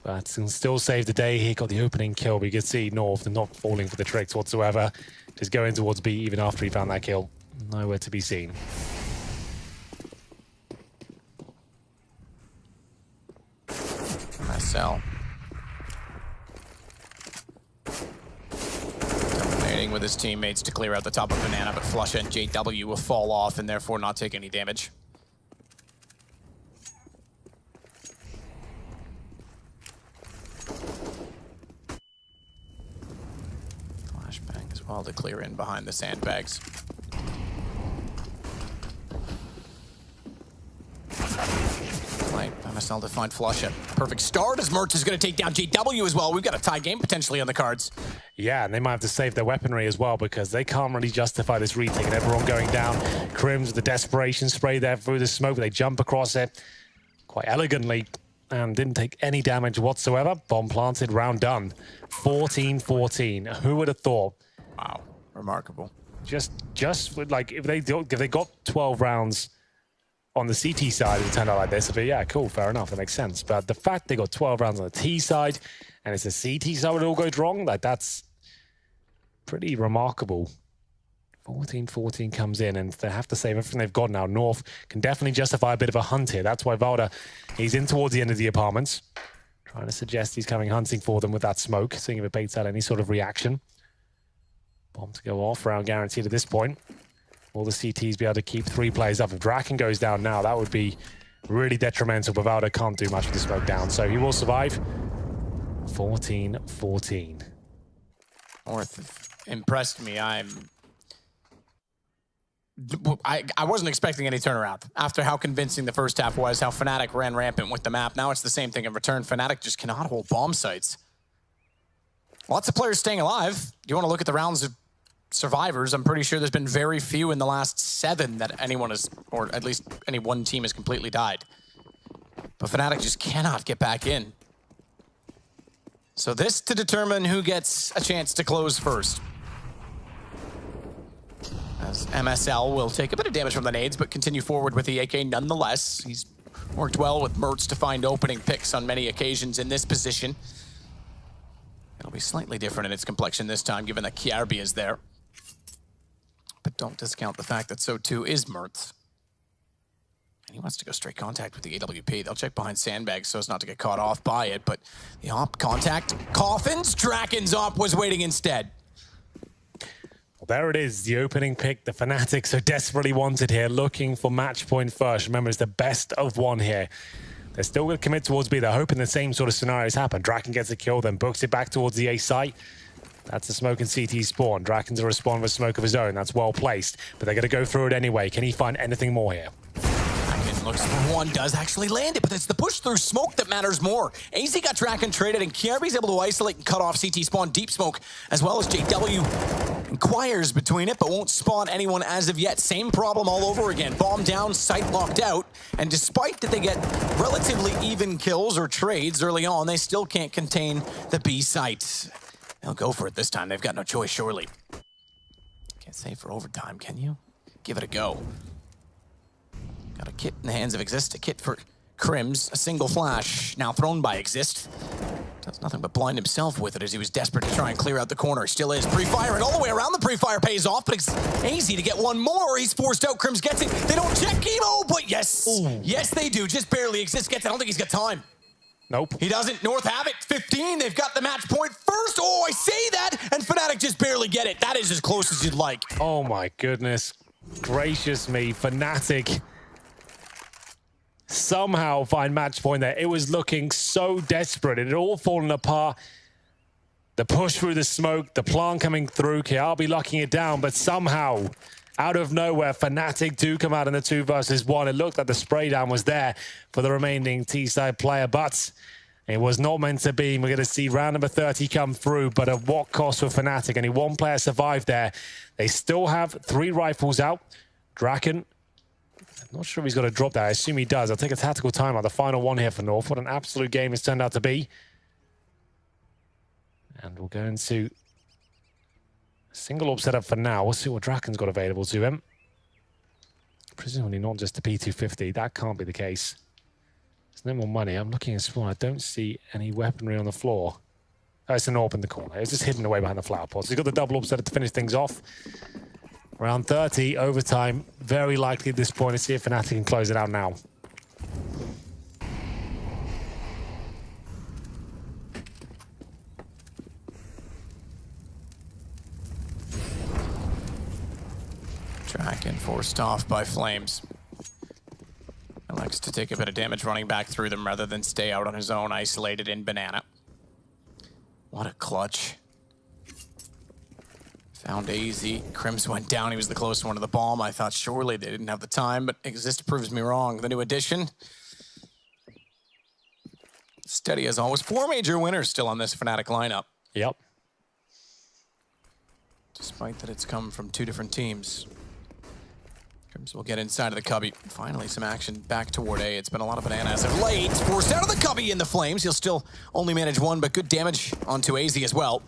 but can still save the day. He got the opening kill, but you can see North not falling for the tricks whatsoever. Just going towards B even after he found that kill. Nowhere to be seen. Marcel. Dominating with his teammates to clear out the top of Banana, but Flusha and JW will fall off and therefore not take any damage. Flashbang as well to clear in behind the sandbags. MSL to find Flusha. Perfect start as Merch is going to take down JW as well. We've got a tie game potentially on the cards. Yeah, and they might have to save their weaponry as well because they can't really justify this retake and everyone going down. Crims with the desperation spray there through the smoke. They jump across it quite elegantly and didn't take any damage whatsoever. Bomb planted, round done. 14-14. Who would have thought? Wow, remarkable. Just like if they got 12 rounds on the CT side, it turned out like this. But yeah, cool, fair enough, that makes sense. But the fact they got 12 rounds on the T side, and it's a CT side where it all goes wrong, like that's pretty remarkable. 14-14 comes in, and they have to save everything they've got now. North can definitely justify a bit of a hunt here. That's why Valda, he's in towards the end of the apartments, trying to suggest he's coming hunting for them with that smoke, seeing if it baits out any sort of reaction. Bomb to go off, round guaranteed at this point. Will the CTs be able to keep 3 players up? If Draken goes down now, that would be really detrimental, but Valda can't do much with the smoke down, so he will survive. 14-14. North impressed me. I wasn't expecting any turnaround after how convincing the first half was, how Fnatic ran rampant with the map. Now it's the same thing in return. Fnatic just cannot hold bomb sites. Lots of players staying alive. You want to look at the rounds of survivors, I'm pretty sure there's been very few in the last 7 that anyone has, or at least any one team has completely died. But Fnatic just cannot get back in. So this to determine who gets a chance to close first. As MSL will take a bit of damage from the nades, but continue forward with the AK nonetheless. He's worked well with Mertz to find opening picks on many occasions in this position. It'll be slightly different in its complexion this time, given that Kjærby is there. But don't discount the fact that so too is Mertz. And he wants to go straight contact with the AWP. They'll check behind sandbags so as not to get caught off by it, but the op contact coffins. Draken's op was waiting instead. Well, there it is, the opening pick the Fnatic so desperately wanted here, looking for match point first. Remember, it's the best of one here. They're still going to commit towards B. They're hoping the same sort of scenarios happen. Draken gets a kill, then books it back towards the A site. That's a smoke and CT spawn. Draken's a respond with smoke of his own. That's well placed, but they're going to go through it anyway. Can he find anything more here? Looks for one, does actually land it, but it's the push through smoke that matters more. AZ got Draken traded, and Kjærby's able to isolate and cut off CT spawn deep smoke, as well as JW inquires between it, but won't spawn anyone as of yet. Same problem all over again. Bomb down, site locked out, and despite that they get relatively even kills or trades early on, they still can't contain the B site. They'll go for it this time. They've got no choice, surely. Can't save for overtime, can you? Give it a go. Got a kit in the hands of Exist, a kit for Crims, a single flash, now thrown by Exist. Does nothing but blind himself with it as he was desperate to try and clear out the corner. Still is pre-firing all the way around. The pre-fire pays off, but it's easy to get one more. He's forced out, Crims gets it. They don't check Emo, but yes. Ooh. Yes, they do, just barely. Exist gets it. I don't think he's got time. Nope. He doesn't. North have it, 15. They've got the match point first. Oh, I say that, and Fnatic just barely get it. That is as close as you'd like. Oh my goodness. Gracious me, Fnatic somehow find match point there. It was looking so desperate. It had all fallen apart. The push through the smoke, the plant coming through, Kjærby locking it down, but somehow, out of nowhere, Fnatic do come out in the 2 versus 1. It looked like the spray down was there for the remaining T-side player, but it was not meant to be. We're going to see round number 30 come through, but at what cost for Fnatic? Only one player survived there. They still have 3 rifles out. Draken, I'm not sure if he's got to drop that. I assume he does. I'll take a tactical timeout. The final one here for North. What an absolute game it's turned out to be. And we'll go into a single orb setup for now. We'll see what Draken's got available to him. Presumably not just a P250. That can't be the case. There's no more money. I'm looking at spawn. I don't see any weaponry on the floor. Oh, it's an orb in the corner. It's just hidden away behind the flower pot. So he's got the double orb setup to finish things off. Round 30, overtime, very likely at this point. Let's see if Fnatic can close it out now. Draken forced off by Flames. Elects to take a bit of damage running back through them rather than stay out on his own, isolated in Banana. What a clutch. Found AZ. Crims went down. He was the closest one to the bomb. I thought surely they didn't have the time, but Exist proves me wrong. The new addition. Steady as always. 4 major winners still on this Fnatic lineup. Yep. Despite that it's come from 2 different teams. Crims will get inside of the cubby. Finally some action back toward A. It's been a lot of banana as of late. Forced out of the cubby in the flames. He'll still only manage 1, but good damage onto AZ as well.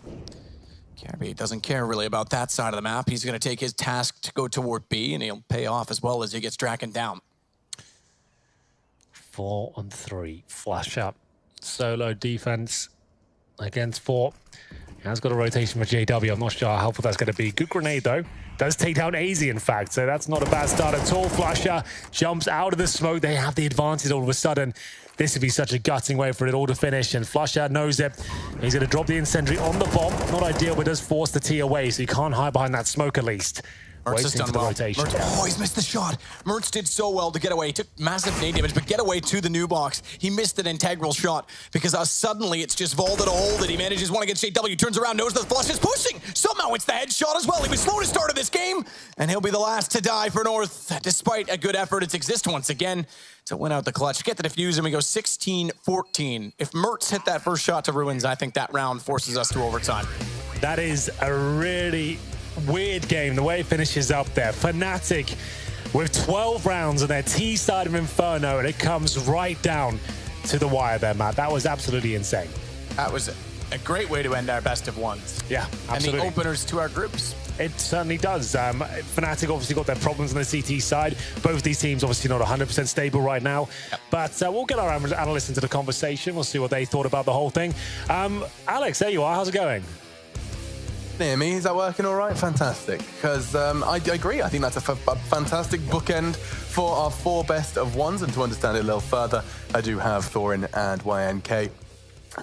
Kjærby doesn't care really about that side of the map. He's going to take his task to go toward B, and he'll pay off as well as he gets Draken down. 4 on 3. Flash up. Solo defense against 4. He has got a rotation for JW. I'm not sure how helpful that's going to be. Good grenade, though. Does take down AZ, in fact, so that's not a bad start at all. Flasher jumps out of the smoke. They have the advantage all of a sudden. This would be such a gutting way for it all to finish, and Flusher knows it. He's going to drop the incendiary on the bomb. Not ideal, but does force the T away, so you can't hide behind that smoke at least. Mertz has done well. Oh, he's missed the shot. Mertz did so well to get away. He took massive nade damage, but get away to the new box. He missed an integral shot because suddenly it's just vaulted a hole that he manages one against JW. Turns around, knows the flush is pushing. Somehow it's the headshot as well. He was slow to start of this game, and he'll be the last to die for North. Despite a good effort, it's Exist once again to win out the clutch. Get the defuse, and we go 16-14. If Mertz hit that first shot to Ruins, I think that round forces us to overtime. That is a really weird game, the way it finishes up there. Fnatic with 12 rounds on their T side of Inferno, and it comes right down to the wire there, Matt. That was absolutely insane. That was a great way to end our best of ones. Yeah, absolutely. And the openers to our groups. It certainly does. Fnatic obviously got their problems on the CT side. Both these teams obviously not 100% stable right now. Yep. But we'll get our analysts into the conversation. We'll see what they thought about the whole thing. Alex, there you are. How's it going? Near me, is that working all right? Fantastic. Because I agree. I think that's a fantastic bookend for our 4 best of ones. And to understand it a little further, I do have Thorin and YNK.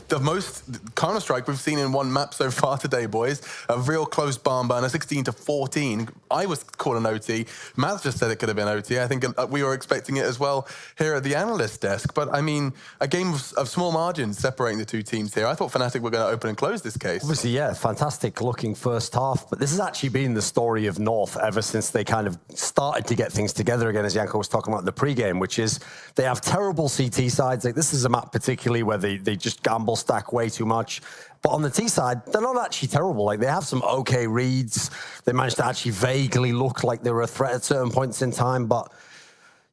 The most Counter-Strike we've seen in one map so far today, boys. A real close barn burner, 16-14. I was calling OT. Matt just said it could have been OT. I think we were expecting it as well here at the analyst desk. But, I mean, a game of small margins separating the two teams here. I thought Fnatic were going to open and close this case. Obviously, yeah, fantastic looking first half. But this has actually been the story of North ever since they kind of started to get things together again, as Janko was talking about in the pregame, which is they have terrible CT sides. Like, this is a map particularly where they just gamble stack way too much. But on the T side, they're not actually terrible. Like, they have some okay reads. They managed to actually vaguely look like they were a threat at certain points in time, but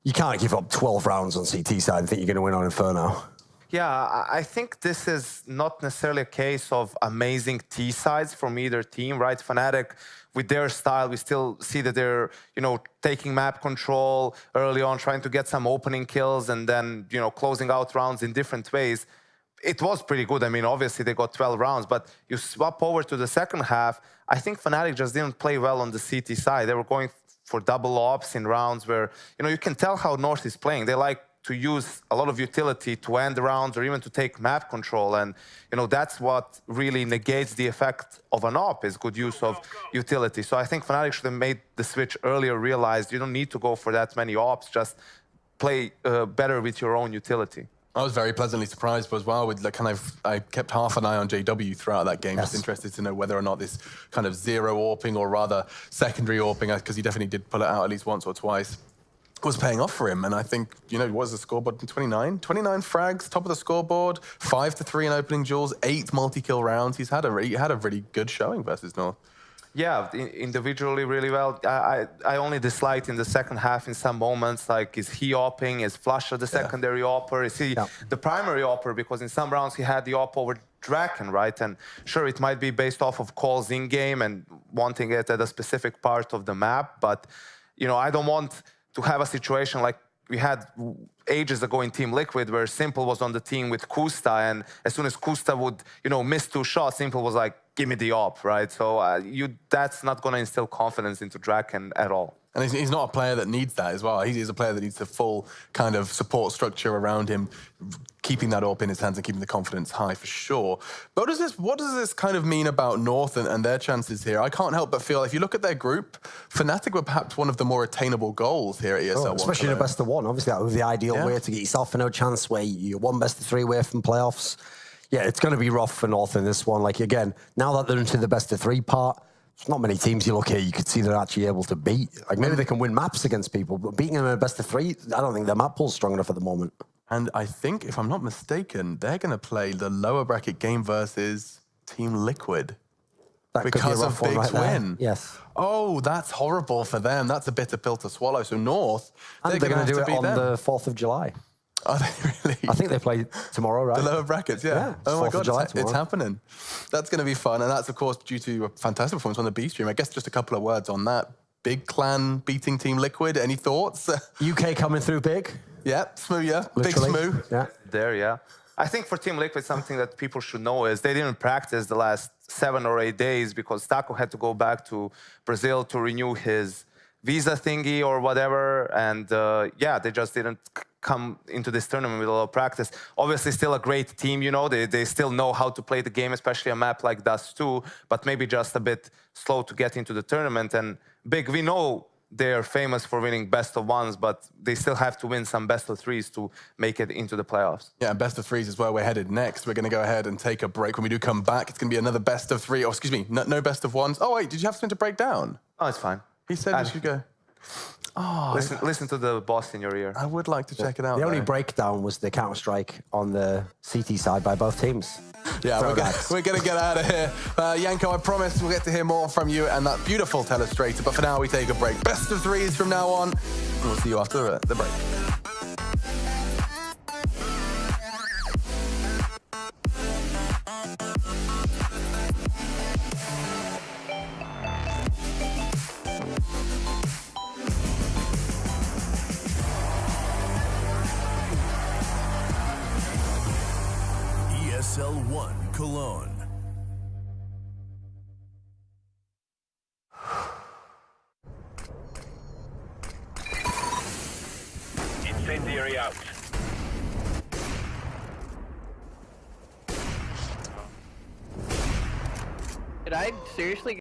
you can't give up 12 rounds on CT side and think you're going to win on Inferno. Yeah, I think this is not necessarily a case of amazing T sides from either team, right? Fnatic, with their style, we still see that they're, taking map control early on, trying to get some opening kills and then, closing out rounds in different ways. It was pretty good. I mean, obviously they got 12 rounds, but you swap over to the second half, I think Fnatic just didn't play well on the CT side. They were going for double ops in rounds where, you can tell how North is playing. They like to use a lot of utility to end rounds or even to take map control. And, that's what really negates the effect of an op, is good use of utility. So I think Fnatic should have made the switch earlier, realized you don't need to go for that many ops, just play better with your own utility. I was very pleasantly surprised as well with I kept half an eye on JW throughout that game. Yes. Just interested to know whether or not this kind of zero AWPing or rather secondary AWPing, because he definitely did pull it out at least once or twice, was paying off for him. And I think, what was the scoreboard? 29? 29 frags, top of the scoreboard, 5-3 in opening duels, 8 multi-kill rounds. He had a really good showing versus North. Yeah, individually really well. I only disliked in the second half in some moments, like, is he AWPing? Is Flusher the secondary AWPer? Is he the primary AWPer? Because in some rounds he had the AWP over Draken, right? And sure, it might be based off of calls in-game and wanting it at a specific part of the map, but, I don't want to have a situation like we had ages ago in Team Liquid where Simple was on the team with Kusta, and as soon as Kusta would, miss 2 shots, Simple was like, give me the op, right? So that's not going to instill confidence into Draken at all. And he's not a player that needs that as well. He's a player that needs the full kind of support structure around him, keeping that up in his hands and keeping the confidence high for sure. But what does this kind of mean about North and their chances here? I can't help but feel, if you look at their group, Fnatic were perhaps one of the more attainable goals here at ESL One. Especially in a best of one. Obviously, that was the ideal way to get yourself a no chance where you're one best of 3 away from playoffs. Yeah, it's going to be rough for North in this one. Like, again, now that they're into the best of 3 part, there's not many teams you look here you could see they're actually able to beat. Like, maybe they can win maps against people, but beating them in a best of 3, I don't think their map pool's strong enough at the moment. And I think, if I'm not mistaken, they're going to play the lower bracket game versus Team Liquid. That because of Big's win. Yes. Oh, that's horrible for them. That's a bitter pill to swallow. So North, they're going to do it on the 4th of July. Are they really? I think they play tomorrow, right? The lower brackets, yeah. Oh my God, it's happening. That's going to be fun. And that's, of course, due to a fantastic performance on the B stream. I guess just a couple of words on that. Big Clan beating Team Liquid. Any thoughts? UK coming through big. Yeah, Smoo, yeah. Literally. Big Smoo. Yeah. There, yeah. I think for Team Liquid, something that people should know is they didn't practice the last 7 or 8 days because Taco had to go back to Brazil to renew his visa thingy or whatever. And yeah, they just didn't come into this tournament with a lot of practice. Obviously, still a great team, they still know how to play the game, especially a map like Dust 2, but maybe just a bit slow to get into the tournament. And Big, we know they are famous for winning best of 1s, but they still have to win some best of 3s to make it into the playoffs. Yeah, and best of 3s is where we're headed next. We're going to go ahead and take a break. When we do come back, it's going to be another best of 3, or excuse me, no best of 1s. Oh, wait, did you have something to break down? Oh, it's fine. He said you should go. Oh, listen to the boss in your ear. I would like to check it out. The only breakdown was the Counter-Strike on the CT side by both teams. Yeah, we're going to get out of here. Janko, I promise we'll get to hear more from you and that beautiful telestrator. But for now, we take a break. Best of 3s from now on. And we'll see you after the break. Cologne. Incendiary out. Did I seriously